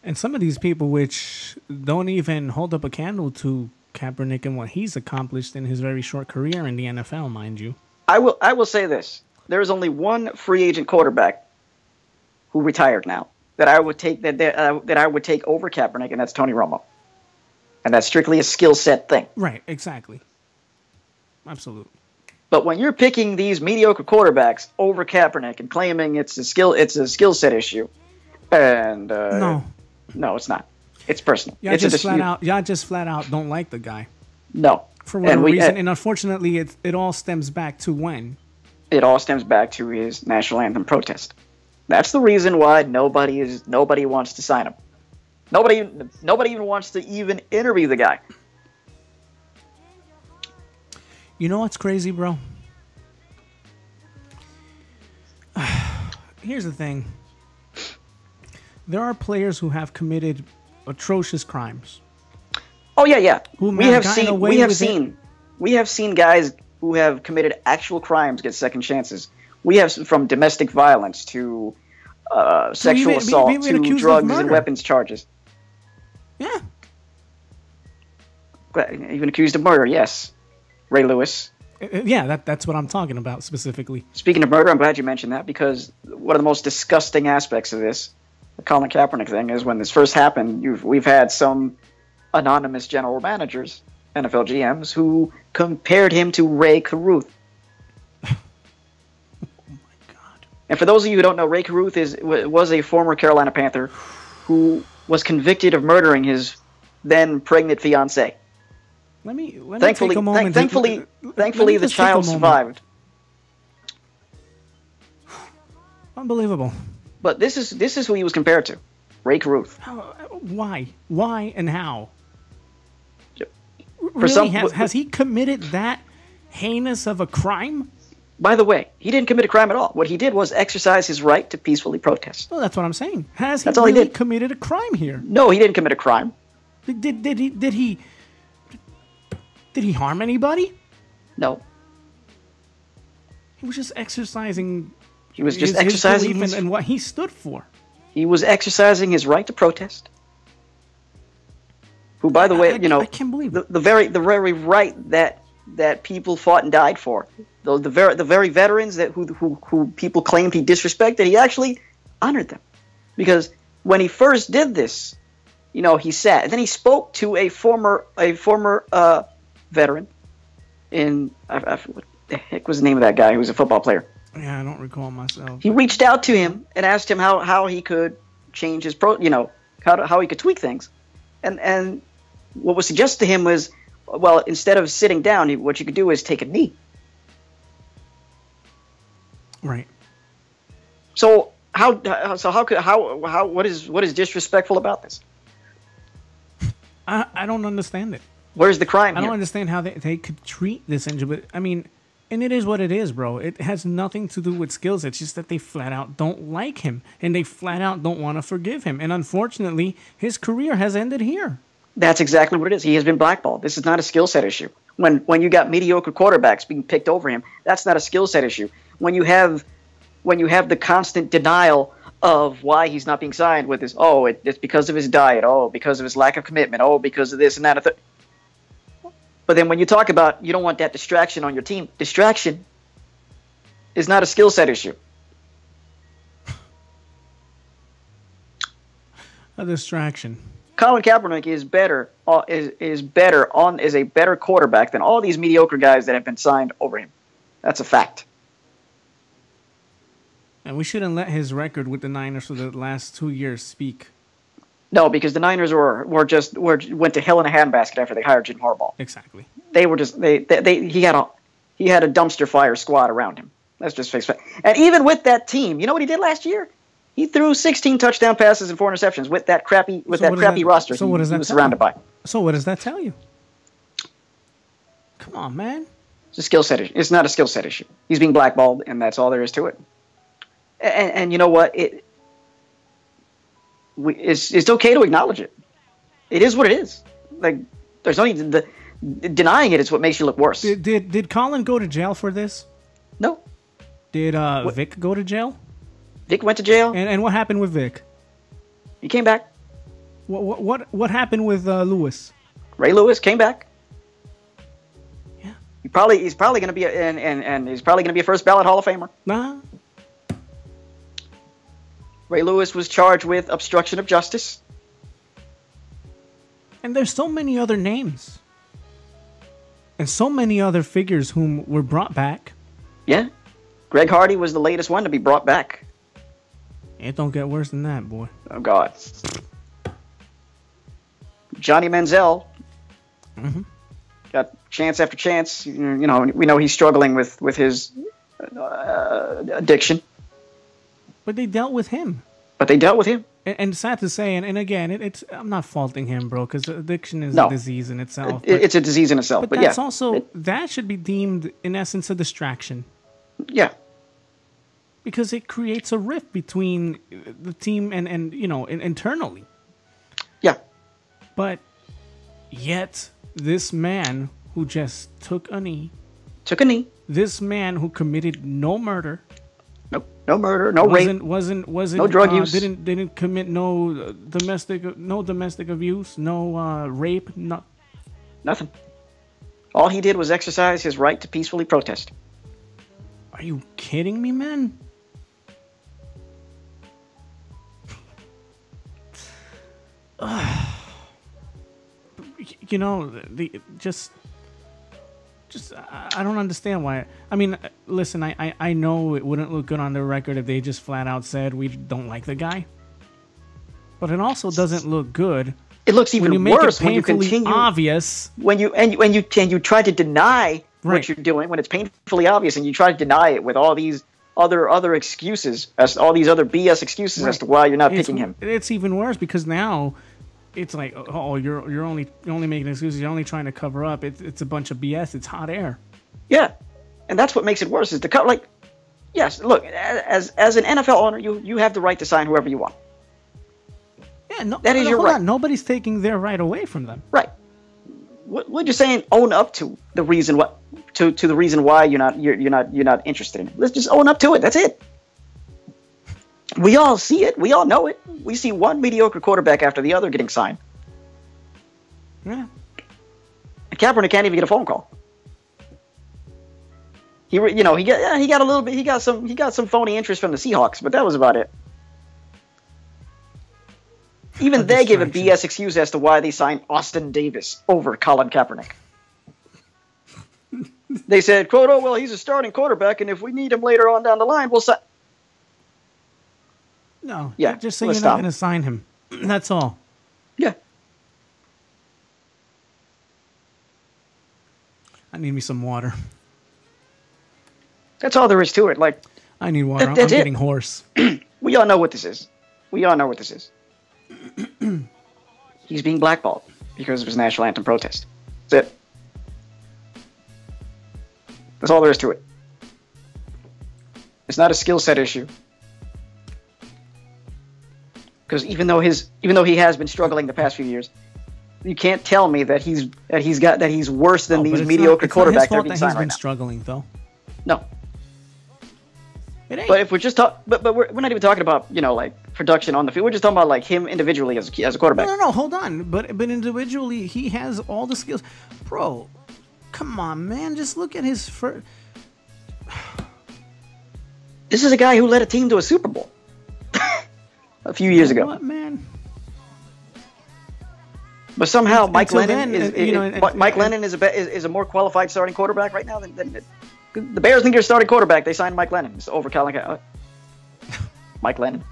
And some of these people which don't even hold up a candle to Kaepernick and what he's accomplished in his very short career in the NFL, mind you. I will say this. There is only one free agent quarterback who retired now that I would take that I would take over Kaepernick, and that's Tony Romo. And that's strictly a skill set thing. Right, exactly. Absolutely. But when you're picking these mediocre quarterbacks over Kaepernick and claiming it's a skill set issue, and no, it's not. It's personal. Y'all just flat out don't like the guy. No. For whatever reason, and unfortunately, it all stems back to when? It all stems back to his national anthem protest. That's the reason why nobody wants to sign him. Nobody even wants to even interview the guy. You know what's crazy, bro? Here's the thing. There are players who have committed atrocious crimes. Oh yeah. We have seen guys who have committed actual crimes get second chances. We have from domestic violence to sexual assault to drugs and weapons charges. Yeah. Even accused of murder, yes. Ray Lewis. Yeah, that's what I'm talking about specifically. Speaking of murder, I'm glad you mentioned that because one of the most disgusting aspects of this, the Colin Kaepernick thing, is when this first happened, we've had some anonymous general managers, NFL GMs, who compared him to Ray Caruth. Oh my God. And for those of you who don't know, Ray Caruth was a former Carolina Panther who was convicted of murdering his then pregnant fiancée. Let me take a moment. Thankfully, the child survived. Unbelievable. But this is who he was compared to, Ray Caruth. Why and how? For really, has he committed that heinous of a crime? By the way, he didn't commit a crime at all. What he did was exercise his right to peacefully protest. Well, that's what I'm saying. Has he That's all he really did. committed a crime here? No, he didn't commit a crime. Did he harm anybody? No. He was just exercising. He was just exercising his belief and what he stood for. He was exercising his right to protest. Who, by the way, I can't believe it. the very right that people fought and died for. The very veterans who people claimed he disrespected, he actually honored them, because when he first did this, he sat and then he spoke to a former veteran. What the heck was the name of that guy who was a football player? Yeah, I don't recall myself. He reached out to him and asked him how he could change his how he could tweak things, and what was suggested to him was, well, instead of sitting down, what you could do is take a knee. Right. So what is disrespectful about this? I don't understand it. Where's the crime? I don't understand how they could treat this injury. But I mean, and it is what it is, bro. It has nothing to do with skills. It's just that they flat out don't like him, and they flat out don't want to forgive him. And unfortunately, his career has ended here. That's exactly what it is. He has been blackballed. This is not a skill set issue. When you got mediocre quarterbacks being picked over him, that's not a skill set issue. When you have the constant denial of why he's not being signed with this, it's because of his diet, because of his lack of commitment, because of this and that. But then when you talk about you don't want that distraction on your team, distraction is not a skill set issue. A distraction. Colin Kaepernick is a better quarterback than all these mediocre guys that have been signed over him. That's a fact. And we shouldn't let his record with the Niners for the last 2 years speak. No, because the Niners went to hell in a handbasket after they hired Jim Harbaugh. Exactly. They were just he had a dumpster fire squad around him. Let's just face it. And even with that team, you know what he did last year? He threw 16 touchdown passes and 4 interceptions with that crappy roster he was surrounded by. So what does that tell you? Come on, man. It's a skill set issue. It's not a skill set issue. He's being blackballed, and that's all there is to it. And you know what? It's okay to acknowledge it. It is what it is. Like, there's no need denying it is what makes you look worse. Did Colin go to jail for this? No. Did Vic go to jail? Vic went to jail. And what happened with Vic? He came back. What happened with Lewis? Ray Lewis came back. Yeah. He's probably going to be a first ballot Hall of Famer. Nah. Ray Lewis was charged with obstruction of justice. And there's so many other names. And so many other figures whom were brought back. Yeah. Greg Hardy was the latest one to be brought back. It don't get worse than that, boy. Oh, God. Johnny Manziel got chance after chance. You know, we know he's struggling with his addiction. But they dealt with him. And sad to say, and again, it's I'm not faulting him, bro, because addiction is a disease in itself. It's a disease in itself. But that's that should be deemed, in essence, a distraction. Yeah. Because it creates a rift between the team and you know, internally. Yeah. But yet, this man who just took a knee. This man who committed no murder. No murder, no rape. Wasn't no drug use. Didn't commit no domestic abuse, no rape, nothing. All he did was exercise his right to peacefully protest. Are you kidding me, man? You know, I don't understand why. I mean, listen, I know it wouldn't look good on the record if they just flat out said we don't like the guy. But it also doesn't look good. It looks even worse when you continue. Obvious when you try to deny what you're doing when it's painfully obvious, and you try to deny it with all these other excuses, all these other BS excuses as to why you're not picking him. It's even worse because now it's like, oh, you're only making excuses. You're only trying to cover up. It's a bunch of BS. It's hot air. Yeah, and that's what makes it worse. Is the like, yes, look, as an NFL owner, you have the right to sign whoever you want. Yeah, that is your right. Nobody's taking their right away from them. Right. What you're saying, own up to the reason the reason why you're not interested in it. Let's just own up to it. That's it. We all see it. We all know it. We see one mediocre quarterback after the other getting signed. Yeah. And Kaepernick can't even get a phone call. He got a little bit. He got some phony interest from the Seahawks, but that was about it. Even they gave a BS excuse as to why they signed Austin Davis over Colin Kaepernick. They said, quote, oh, well, he's a starting quarterback, and if we need him later on down the line, we'll sign. No, just say you're not going to sign him. That's all. Yeah. I need me some water. That's all there is to it. Like, I need water. I'm getting hoarse. We all know what this is. He's being blackballed because of his national anthem protest. That's it. That's all there is to it. It's not a skill set issue. Because even though he has been struggling the past few years, you can't tell me that he's worse than these mediocre quarterbacks that are being signed right now. He's been struggling though. No. It ain't. But if we're just but we're not even talking about like production on the field. We're just talking about like him individually as a quarterback. No, hold on. But individually, he has all the skills, bro. Come on, man. Just look at his first. This is a guy who led a team to a Super Bowl a few years ago. What, man? But somehow Mike Until Lennon then, Mike Lennon is a more qualified starting quarterback right now than the Bears need their starting quarterback. They signed Mike Lennon over Colin Mike Lennon.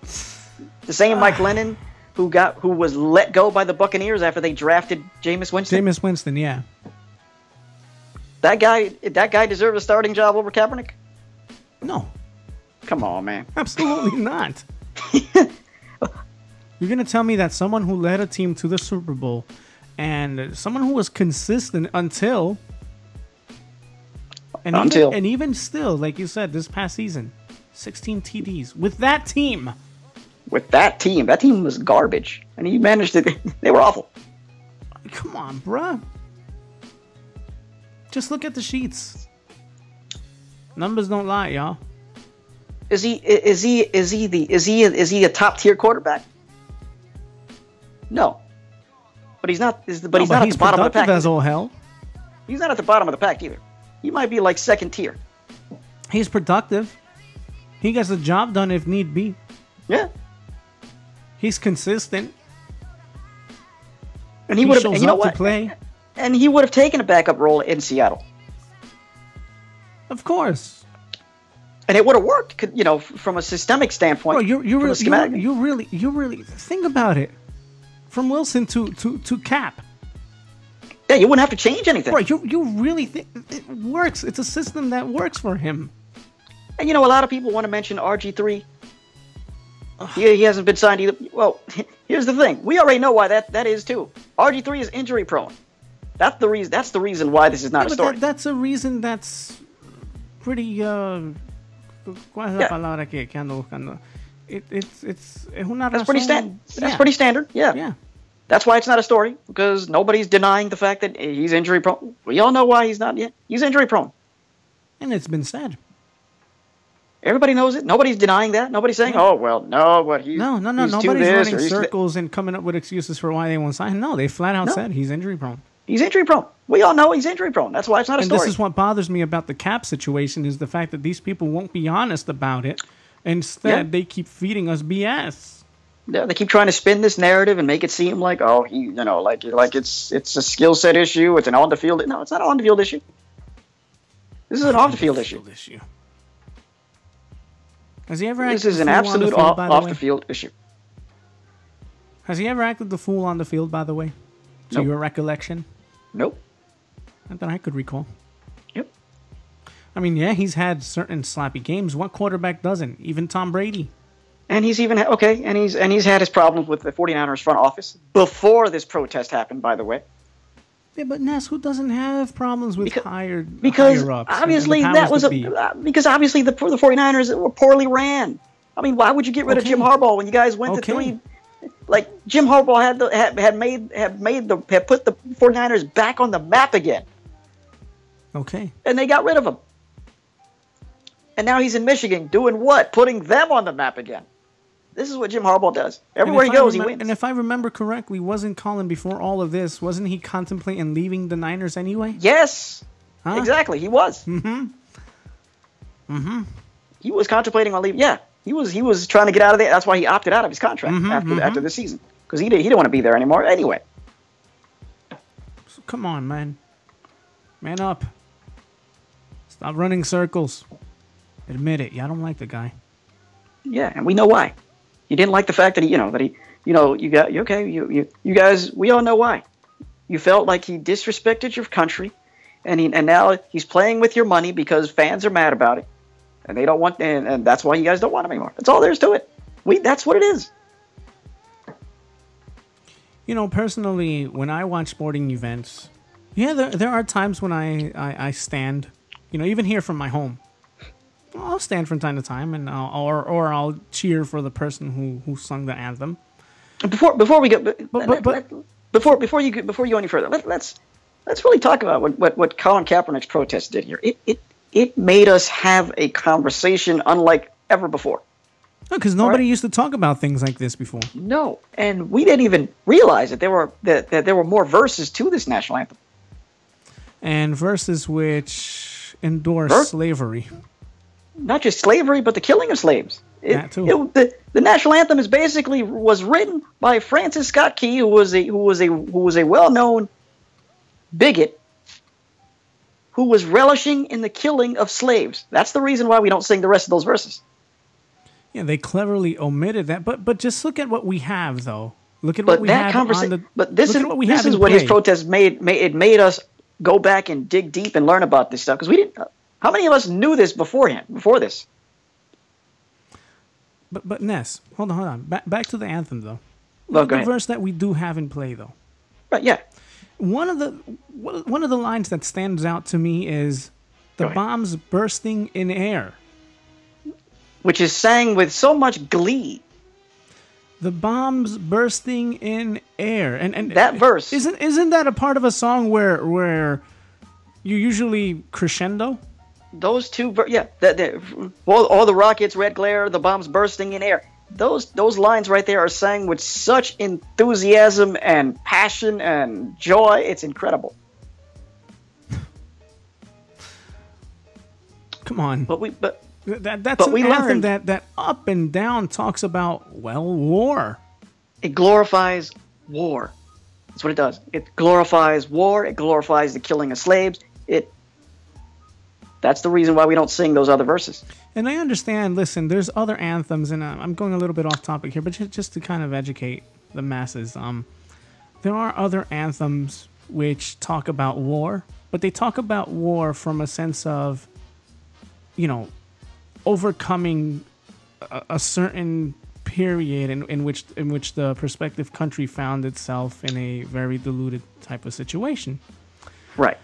The same Mike Lennon who was let go by the Buccaneers after they drafted Jameis Winston. Jameis Winston, yeah. That guy deserved a starting job over Kaepernick? No. Come on, man. Absolutely not. You're going to tell me that someone who led a team to the Super Bowl and someone who was consistent until even still, like you said, this past season, 16 TDs with that team. That team was garbage. And he managed it. They were awful. Come on, bruh. Just look at the sheets. Numbers don't lie, y'all. Is he a top tier quarterback? No. But he's not. He's not at the bottom of the pack. As all hell. He's not at the bottom of the pack either. He might be like second tier. He's productive. He gets the job done if need be. Yeah. He's consistent. And he would have. You know what? To play. And he would have taken a backup role in Seattle. Of course. And it would have worked, from a systemic standpoint. Bro, you really think about it. From Wilson to Cap. Yeah, you wouldn't have to change anything. Bro, you really think it works? It's a system that works for him. And a lot of people want to mention RG3. He hasn't been signed either. Well, here's the thing. We already know why that is too. RG3 is injury prone. That's the reason. That's the reason why this is not a story. That's a reason that's pretty. ¿Cuál es la palabra que ando buscando? It's una razón. That's pretty standard. That's pretty standard. Yeah. Yeah. That's why it's not a story, because nobody's denying the fact that he's injury prone. We all know why he's not yet. He's injury prone. And it's been said. Everybody knows it. Nobody's denying that. Nobody's saying, "Oh, well, no, what he's no." He's Nobody's running circles and coming up with excuses for why they won't sign him. No, they flat out said he's injury prone. He's injury prone. We all know he's injury prone. That's why it's not a story. And this is what bothers me about the Cap situation, is the fact that these people won't be honest about it. Instead, they keep feeding us BS. Yeah, they keep trying to spin this narrative and make it seem like, like it's a skill set issue. It's an on the field. No, it's not an on the field issue. This is an off the field issue. Has he ever acted This is an absolute off the field issue. Has he ever acted the fool on the field, by the way? To your recollection? Nope. Not that I could recall. Yep. I mean, yeah, he's had certain sloppy games. What quarterback doesn't? Even Tom Brady. And he's even he's had his problems with the 49ers front office before this protest happened, by the way. Yeah, but Ness, who doesn't have problems with higher ups? Because obviously the 49ers were poorly ran. I mean, why would you get rid of Jim Harbaugh when you guys went to 3? Like, Jim Harbaugh had put the 49ers back on the map again. Okay. And they got rid of him. And now he's in Michigan doing what? Putting them on the map again. This is what Jim Harbaugh does. Everywhere he goes, he wins. And if I remember correctly, wasn't Colin, before all of this, wasn't he contemplating leaving the Niners anyway? Yes. Huh? Exactly. He was. He was contemplating on leaving. Yeah. He was trying to get out of there. That's why he opted out of his contract after the season, because he didn't want to be there anymore anyway. So come on, man. Man up. Stop running circles. Admit it. Y'all don't like the guy. Yeah, and we know why. You didn't like the fact that you guys. We all know why. You felt like he disrespected your country, and now he's playing with your money because fans are mad about it. And they don't want, and that's why you guys don't want him anymore. That's all there is to it. That's what it is. Personally, when I watch sporting events, there are times when I stand, even here from my home. I'll stand from time to time, and I'll cheer for the person who sung the anthem. Before we go, before you go any further, let's really talk about what Colin Kaepernick's protest did here. It made us have a conversation unlike ever before. Because nobody used to talk about things like this before. No, and we didn't even realize that there were more verses to this national anthem. And verses which endorse slavery. Not just slavery, but the killing of slaves. That too. The national anthem was written by Francis Scott Key, who was a well-known bigot who was relishing in the killing of slaves. That's the reason why we don't sing the rest of those verses. Yeah, they cleverly omitted that. But just look at what we have, though. Look at what we have on the. But this is what his protest made. It made us go back and dig deep and learn about this stuff, because we didn't. How many of us knew this before this? But Ness, hold on. Back to the anthem, though. Well, the verse that we do have in play, though. Right. Yeah. One of the lines that stands out to me is the bombs bursting in air, which is sang with so much glee. The bombs bursting in air, and that verse isn't that a part of a song where you usually crescendo? Those two, all the rockets, red glare, the bombs bursting in air. Those lines right there are sang with such enthusiasm and passion and joy. It's incredible. Come on, that's an anthem that up and down talks about war. It glorifies war. That's what it does. It glorifies war. It glorifies the killing of slaves. That's the reason why we don't sing those other verses. And I understand, listen, there's other anthems, and I'm going a little bit off topic here, but just to kind of educate the masses, there are other anthems which talk about war, but they talk about war from a sense of, overcoming a certain period in which the prospective country found itself in a very diluted type of situation. Right.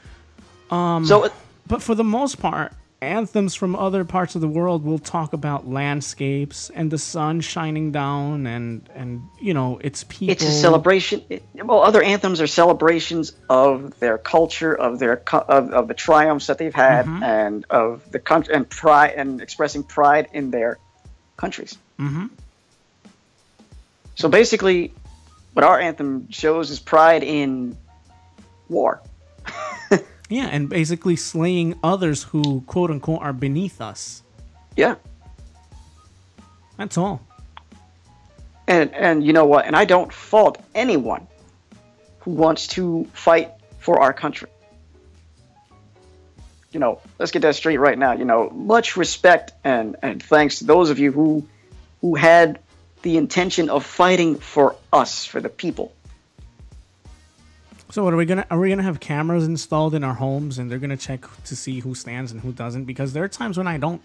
But for the most part, anthems from other parts of the world will talk about landscapes and the sun shining down and its people. It's a celebration. Other anthems are celebrations of their culture, of the triumphs that they've had, and of the country and pride, and expressing pride in their countries. Mm-hmm. So basically, what our anthem shows is pride in war. Yeah, and basically slaying others who, quote unquote, are beneath us. Yeah. That's all. And you know what? And I don't fault anyone who wants to fight for our country. Let's get that straight right now. Much respect and thanks to those of you who had the intention of fighting for us, for the people. So what are we gonna have cameras installed in our homes, and they're gonna check to see who stands and who doesn't? Because there are times when I don't.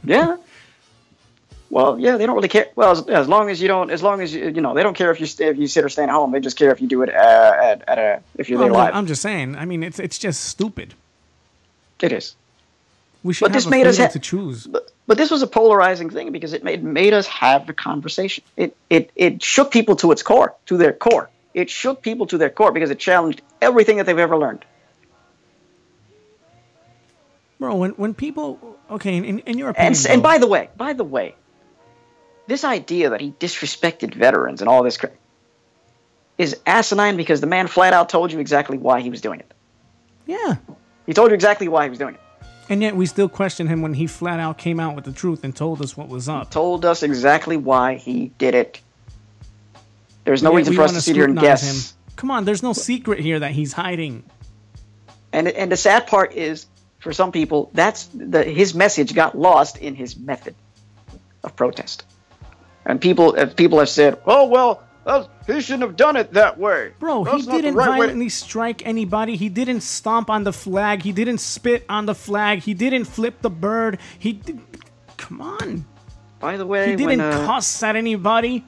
Yeah. Well, yeah, they don't really care. Well, as long as you they don't care if you sit or stay at home. They just care if you do it if you're there live. I'm just saying. I mean, it's just stupid. It is. We should have freedom to choose. But this was a polarizing thing because it made us have the conversation. It shook people to their core. It shook people to their core because it challenged everything that they've ever learned. Bro, when people, okay, in your opinion, and by the way, this idea that he disrespected veterans and all this is asinine because the man flat out told you exactly why he was doing it. Yeah. He told you exactly why he was doing it. And yet we still question him when he flat out came out with the truth and told us what was up. He told us exactly why he did it. There's no reason for us to sit here and guess. Him. Come on, there's no secret here that he's hiding. And the sad part is, for some people, his message got lost in his method of protest. And people have said, "Oh well, he shouldn't have done it that way." Bro, he didn't violently strike anybody. He didn't stomp on the flag. He didn't spit on the flag. He didn't flip the bird. Come on. By the way, he didn't cuss at anybody.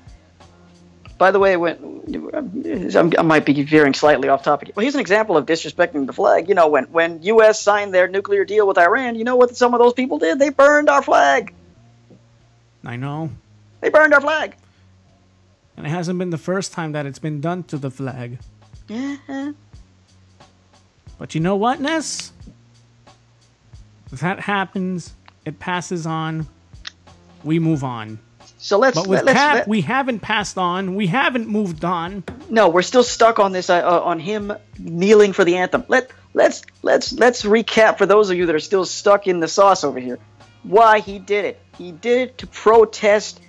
By the way, I might be veering slightly off topic. Well, here's an example of disrespecting the flag. When U.S. signed their nuclear deal with Iran, you know what some of those people did? They burned our flag. I know. They burned our flag. And it hasn't been the first time that it's been done to the flag. Yeah. But you know what, Ness? If that happens, it passes on. We move on. So but with Kap, we haven't passed on. We haven't moved on. No, we're still stuck on this. On him kneeling for the anthem. Let's recap for those of you that are still stuck in the sauce over here. Why he did it? He did it to protest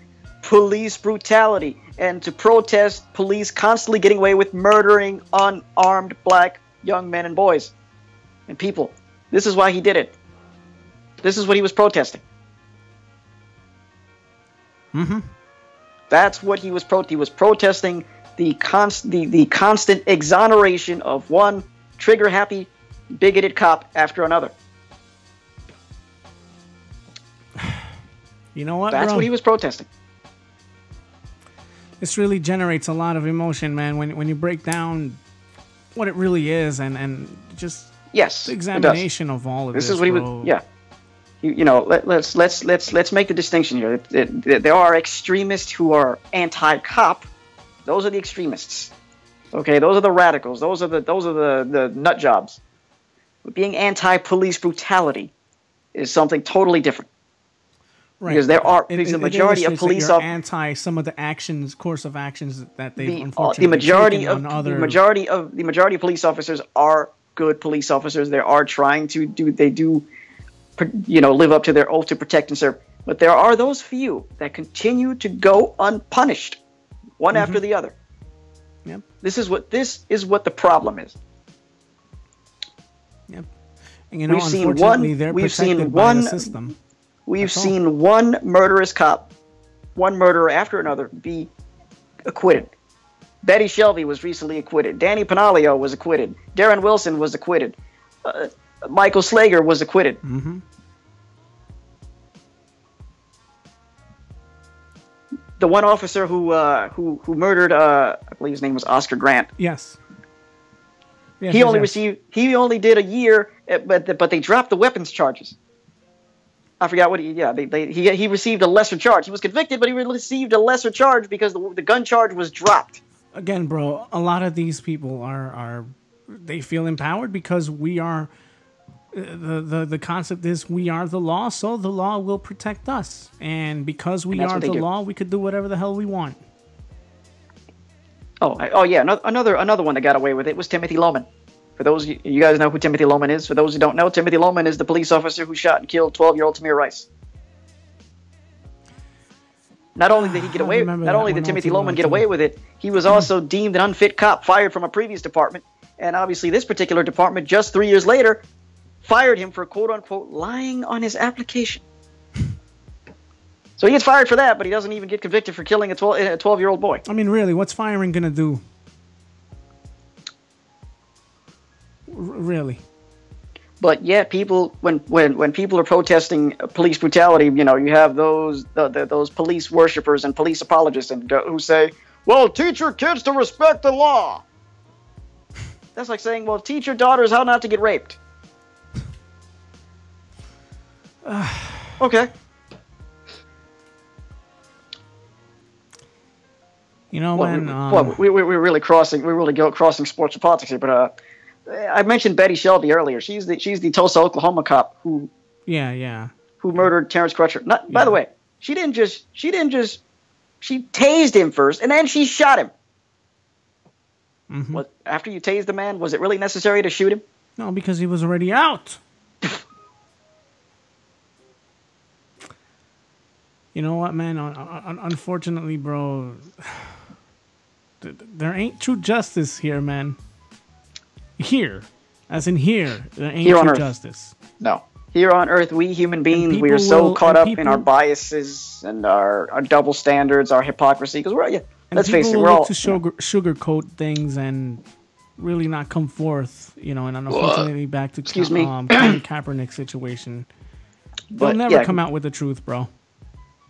police brutality and to protest police constantly getting away with murdering unarmed black young men and boys and people. This is why he did it. This is what he was protesting. Mm-hmm. That's what he was he was protesting the constant exoneration of one trigger-happy, bigoted cop after another. You know what, That's bro? what he was protesting. This really generates a lot of emotion, man, when you break down what it really is and just Yes, the examination of all of this. This is what he bro. was. Yeah, let's make the distinction here. There are extremists who are anti-cop. Those are the extremists. Okay, those are the radicals. Those are the nut jobs. But being anti-police brutality is something totally different. Right. Because the majority of police are anti some of the course of actions that they unfortunately the majority of the majority of police officers are good police officers. They are trying to live up to their oath to protect and serve. But there are those few that continue to go unpunished, one after the other. Yep. This is what the problem is. Yep. And unfortunately, they're protected by the system. We've seen one murderous cop, one murderer after another, be acquitted. Betty Shelby was recently acquitted. Danny Panaglio was acquitted. Darren Wilson was acquitted. Michael Slager was acquitted. Mm-hmm. The one officer who murdered, I believe his name was Oscar Grant. Yes. He only did a year, but they dropped the weapons charges. I forgot what he received a lesser charge. He was convicted, but he received a lesser charge because the gun charge was dropped. Again, bro, a lot of these people they feel empowered because we are the concept is we are the law, so the law will protect us. And because we are the law, we could do whatever the hell we want. Oh yeah, another one that got away with it was Timothy Loman. For those you guys know who Timothy Loman is. For those who don't know, Timothy Loman is the police officer who shot and killed 12-year-old Tamir Rice. Not only did he get away, not only did Timothy Loman get away with it, he was also deemed an unfit cop, fired from a previous department, and obviously this particular department, just 3 years later, fired him for quote-unquote lying on his application. So he gets fired for that, but he doesn't even get convicted for killing a 12-year-old boy. I mean, really, what's firing gonna do? Really? But yet, people when people are protesting police brutality, you have those police worshippers and police apologists who say, "Well, teach your kids to respect the law." That's like saying, "Well, teach your daughters how not to get raped." Okay. Man. We're really crossing sports and politics here, but I mentioned Betty Shelby earlier. She's the Tulsa, Oklahoma cop who murdered Terrence Crutcher. By the way, she tased him first and then she shot him. Mm-hmm. After you tased the man, was it really necessary to shoot him? No, because he was already out. You know what, man? Unfortunately, bro, there ain't true justice here, man. Here, as in here, there ain't true justice. No. Here on Earth, we human beings, we are so caught up in our biases and our double standards, our hypocrisy. Because let's face it, we're all to sugarcoat things and really not come forth. And unfortunately, back to Colin Kaepernick's situation, they'll never come out with the truth, bro.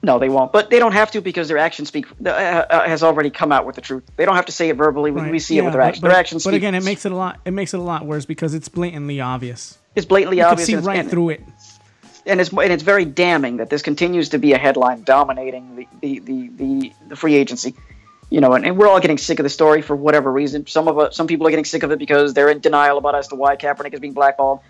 No, they won't. But they don't have to because their actions has already come out with the truth. They don't have to say it verbally. Right. We see it with their actions. Their actions speak. But again, it makes it a lot worse because it's blatantly obvious. It's blatantly obvious. You can see right through it. And it's very damning that this continues to be a headline dominating the free agency. And we're all getting sick of the story for whatever reason. Some people are getting sick of it because they're in denial about as to why Kaepernick is being blackballed.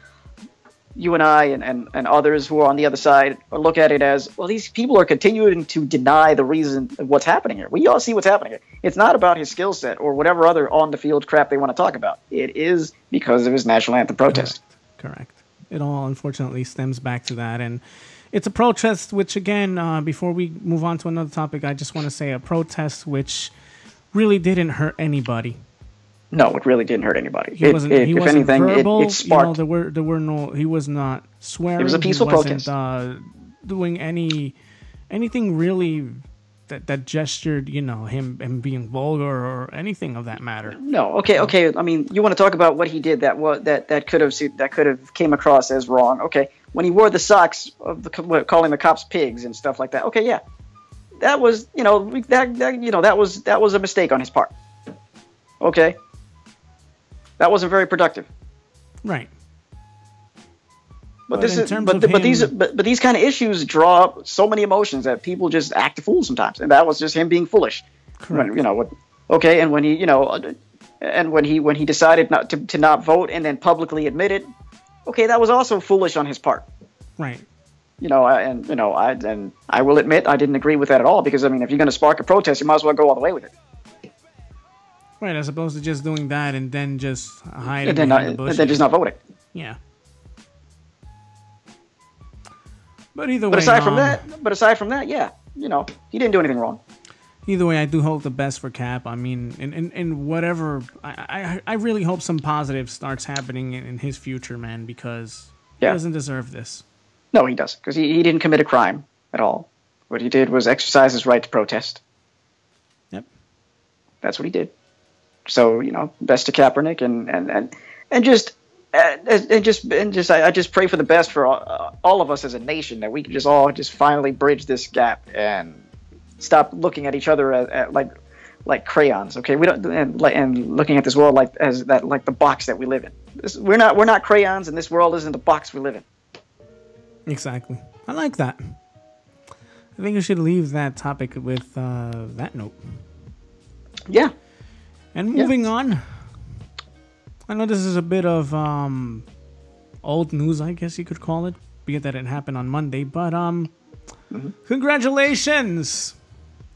You and I and others who are on the other side look at it as, well, these people are continuing to deny the reason of what's happening here. We all see what's happening here. It's not about his skill set or whatever other on-the-field crap they want to talk about. It is because of his national anthem protest. Correct. It all, unfortunately, stems back to that. And It's a protest, which again, before we move on to another topic, I just want to say a protest which really didn't hurt anybody. No, it really didn't hurt anybody. He wasn't verbal. It sparked. There were no. He was not swearing. It was a peaceful protest. Doing anything really that gestured, him being vulgar or anything of that matter. No, okay. I mean, you want to talk about what he did that could have came across as wrong. Okay, when he wore the socks of calling the cops pigs and stuff like that. Okay, yeah, that was that was a mistake on his part. Okay, that wasn't very productive. Right. But these kind of issues draw up so many emotions that people just act a fool sometimes, and that was just him being foolish. Correct. And when he decided to not vote and then publicly admit it, okay, that was also foolish on his part. Right. I will admit I didn't agree with that at all, because I mean, if you're going to spark a protest, you might as well go all the way with it. Right, as opposed to just doing that and then just hiding behind the bushes. And then just not voting. Yeah. But either way, but aside from that, yeah, he didn't do anything wrong. Either way, I do hope the best for Kap. I mean, in whatever, I really hope some positive starts happening in his future, man, because he doesn't deserve this. No, he does, because he didn't commit a crime at all. What he did was exercise his right to protest. Yep, that's what he did. So best to Kaepernick, I just pray for the best for all of us as a nation, that we can just all just finally bridge this gap and stop looking at each other at like crayons. Okay, we don't and looking at this world like the box that we live in. We're not crayons, and this world isn't the box we live in. Exactly. I like that. I think we should leave that topic with that note. Yeah. And moving on. I know this is a bit of old news, I guess you could call it, be it that it happened on Monday, but congratulations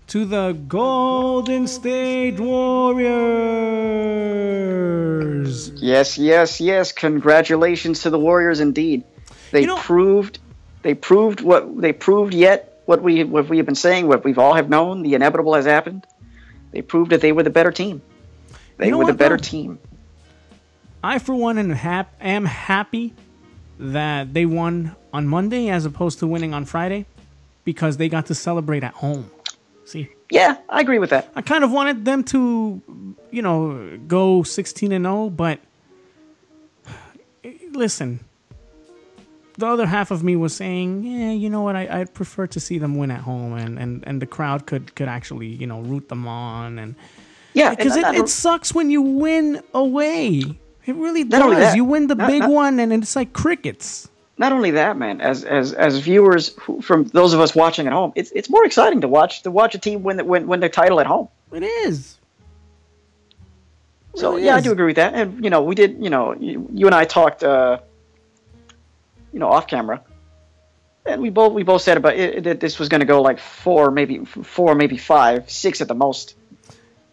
to the Golden State Warriors. Yes. Congratulations to the Warriors indeed. They proved what we have been saying, what we've all have known, the inevitable has happened. They proved that they were the better team. They were the better team. I, for one, am happy that they won on Monday as opposed to winning on Friday, because they got to celebrate at home. See? Yeah, I agree with that. I kind of wanted them to, go 16-0, but listen, the other half of me was saying, yeah, you know what, I'd prefer to see them win at home, and the crowd could actually, root them on. And yeah, because it sucks when you win away. It really does. You win the big one, and it's like crickets. Not only that, man. As viewers, from those of us watching at home, it's more exciting to watch a team win the title at home. It is. So I do agree with that. And we did. You and I talked. Off camera, and we both said about it that this was going to go like 4, maybe 5, 6 at the most.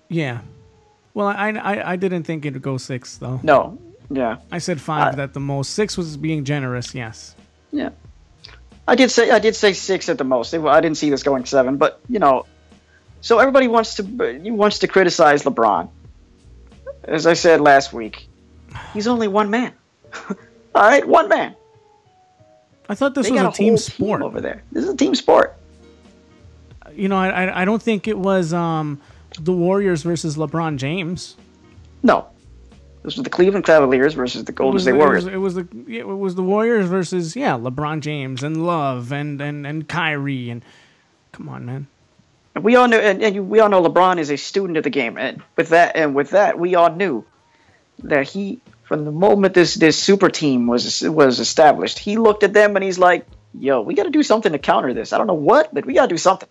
Yeah. Well, I didn't think it would go 6 though. No. Yeah. I said 5 at the most. 6 was being generous. Yes. Yeah. I did say 6 at the most. I didn't see this going 7, but so everybody wants to criticize LeBron. As I said last week, he's only one man. All right, one man. I thought this was a team sport over there. This is a team sport. I don't think it was the Warriors versus LeBron James. No, this was the Cleveland Cavaliers versus the Golden State Warriors. It was the Warriors versus LeBron James and Love and Kyrie, and come on, man. We all know, and we all know LeBron is a student of the game, and with that, we all knew that he. From the moment this super team was established, he looked at them and he's like, yo, we got to do something to counter this. I don't know what, but we got to do something.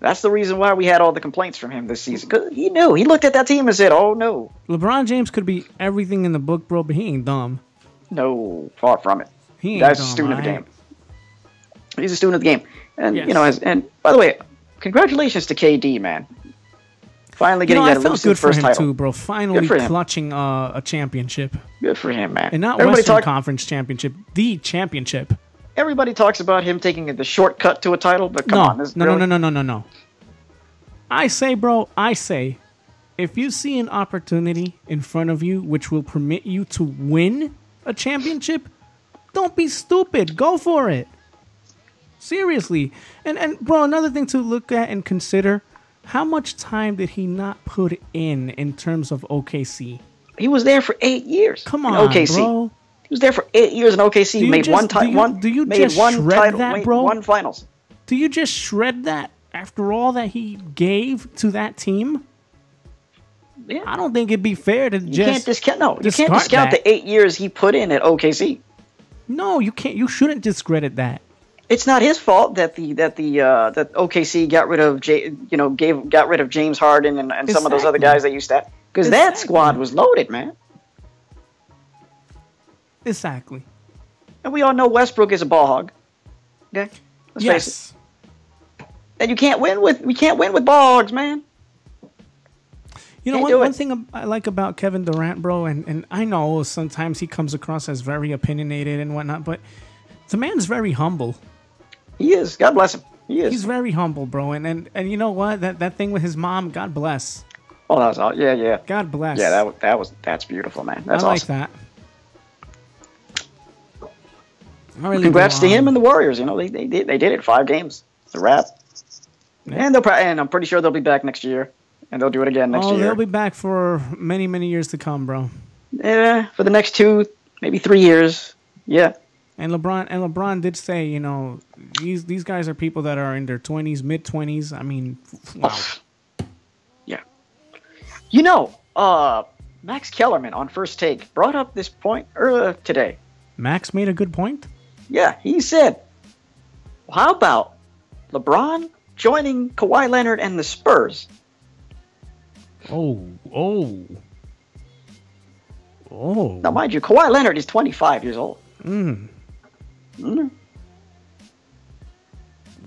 That's the reason why we had all the complaints from him this season. Because he knew. He looked at that team and said, oh, no. LeBron James could be everything in the book, bro, but he ain't dumb. No, far from it. He ain't That's dumb, a student of the right? game. He's a student of the game. And, yes. And by the way, congratulations to KD, man. Finally getting that elusive first title. I felt good for him too, bro. Finally clutching a championship. Good for him, man. And not Everybody Western Conference championship, the championship. everybody talks about him taking the shortcut to a title, but come on. No. I say, bro, if you see an opportunity in front of you which will permit you to win a championship, don't be stupid. Go for it. Seriously. And bro, another thing to look at and consider, how much time did he not put in terms of OKC? He was there for 8 years. Come on, OKC. Bro. He was there for 8 years in OKC. Made one title. Do you just shred that, bro? One finals. Do you just shred that after all that he gave to that team? Yeah. I don't think it'd be fair to you can't discount the 8 years he put in at OKC. No, you can't. You shouldn't discredit that. It's not his fault that OKC got rid of got rid of James Harden and some of those other guys they used to have, because that squad was loaded, man. Exactly. And we all know Westbrook is a ball hog. Okay, let's face it. And we can't win with ball hogs, man. You know, one thing I like about Kevin Durant, bro, and I know sometimes he comes across as very opinionated and whatnot, but the man's very humble. He is. God bless him. He is. He's very humble, bro. And you know what? That thing with his mom, God bless. Oh, that was all. Yeah. God bless. Yeah, that's beautiful, man. That's awesome. I like that. Really congrats to him and the Warriors. You know, they did it 5 games. It's a wrap. Yeah. And I'm pretty sure they'll be back next year. And they'll do it again next year. They'll be back for many, many years to come, bro. Yeah, for the next 2, maybe 3 years. Yeah. And LeBron did say, you know, these guys are people that are in their 20s, mid-20s. I mean, wow. Yeah. You know, Max Kellerman on First Take brought up this point earlier today. Max made a good point? Yeah, he said, well, how about LeBron joining Kawhi Leonard and the Spurs? Oh. Now, mind you, Kawhi Leonard is 25 years old.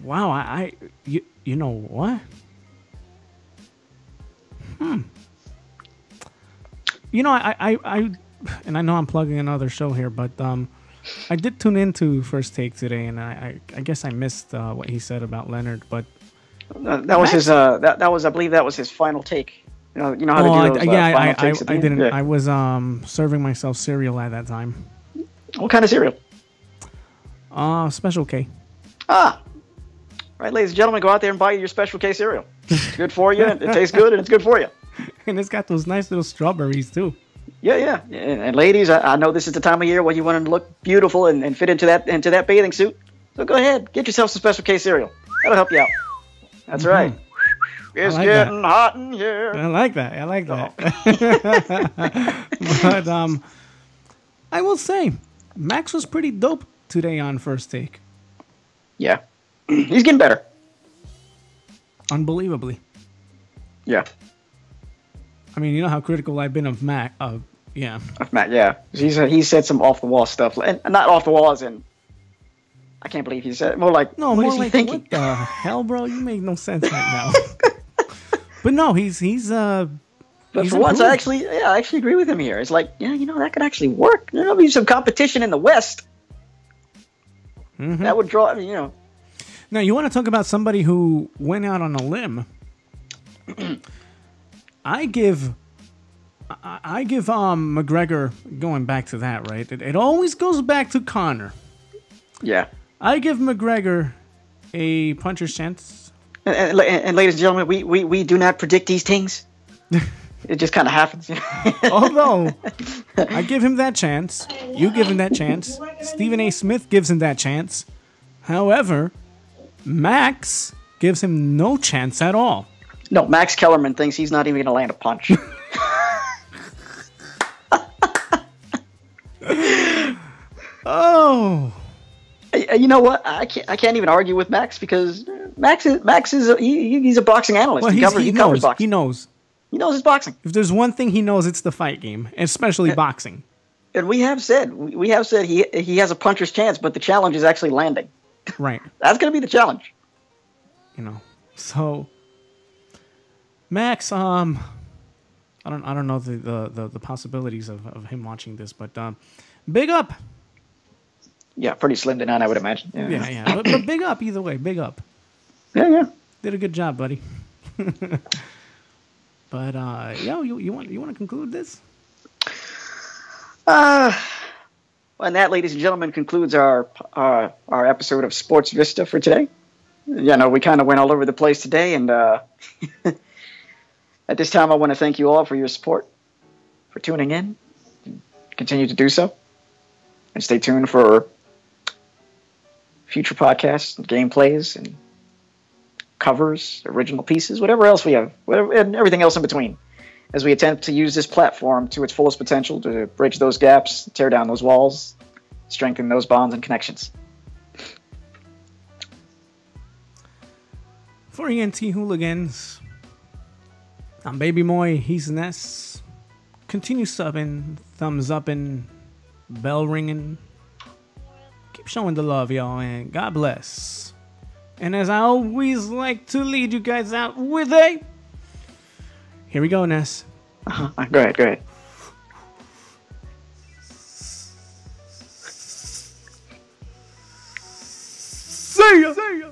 Wow, you know what? You know, I and I know I'm plugging another show here, but I did tune into First Take today, and I guess I missed what he said about Leonard, but that was his I believe that was his final take. You know how to do those final takes at the end? Didn't. Yeah. I was serving myself cereal at that time. What kind of cereal? Special K. Ah. Right, ladies and gentlemen, go out there and buy your Special K cereal. It's good for you, it tastes good, and it's good for you. And it's got those nice little strawberries, too. Yeah. And ladies, I know this is the time of year when you want to look beautiful and fit into that bathing suit. So go ahead, get yourself some Special K cereal. That'll help you out. That's right. It's getting hot in here. I like that. But I will say, Max was pretty dope today on First Take. Yeah. He's getting better. Unbelievably. Yeah. I mean, you know how critical I've been of Mac. Yeah. Of Mac, yeah. He said some off the wall stuff, and not off the wall as in. I can't believe he said more like. No, what more is like he thinking? What the hell, bro? You make no sense right now. But no, he's. But he's for once, improved. I actually agree with him here. It's like, yeah, you know, that could actually work. There'll be some competition in the West. That would draw. I mean, you know. Now you want to talk about somebody who went out on a limb? I give McGregor, going back to that, right? It always goes back to Conor. Yeah. I give McGregor a puncher's chance. And ladies and gentlemen, we do not predict these things. It just kind of happens. Although, I give him that chance. You give him that chance. Stephen A. Smith gives him that chance. However, Max gives him no chance at all. No, Max Kellerman thinks he's not even going to land a punch. Oh. You know what? I can't even argue with Max because Max is he's a boxing analyst. Well, he covers boxing. He knows. He knows his boxing. If there's one thing he knows, it's the fight game, especially boxing. And we have said he has a puncher's chance, but the challenge is actually landing. Right. That's going to be the challenge. You know. So Max, I don't know the possibilities of him watching this, but big up. Yeah, pretty slim to none, I would imagine. Yeah. But big up either way. Big up. Yeah. Did a good job, buddy. But you want to conclude this? And that, ladies and gentlemen, concludes our episode of Sports Vista for today. We kind of went all over the place today, and at this time, I want to thank you all for your support, for tuning in. Continue to do so, and stay tuned for future podcasts, and gameplays, and covers, original pieces, whatever else we have, and everything else in between, as we attempt to use this platform to its fullest potential to bridge those gaps, tear down those walls, strengthen those bonds and connections. For ENT Hooligans, I'm Baby Moy, he's Ness. Continue subbing, thumbs up, and bell ringing. Keep showing the love, y'all, and God bless. And as I always like to lead you guys out with a... Here we go, Ness. Go ahead. See ya!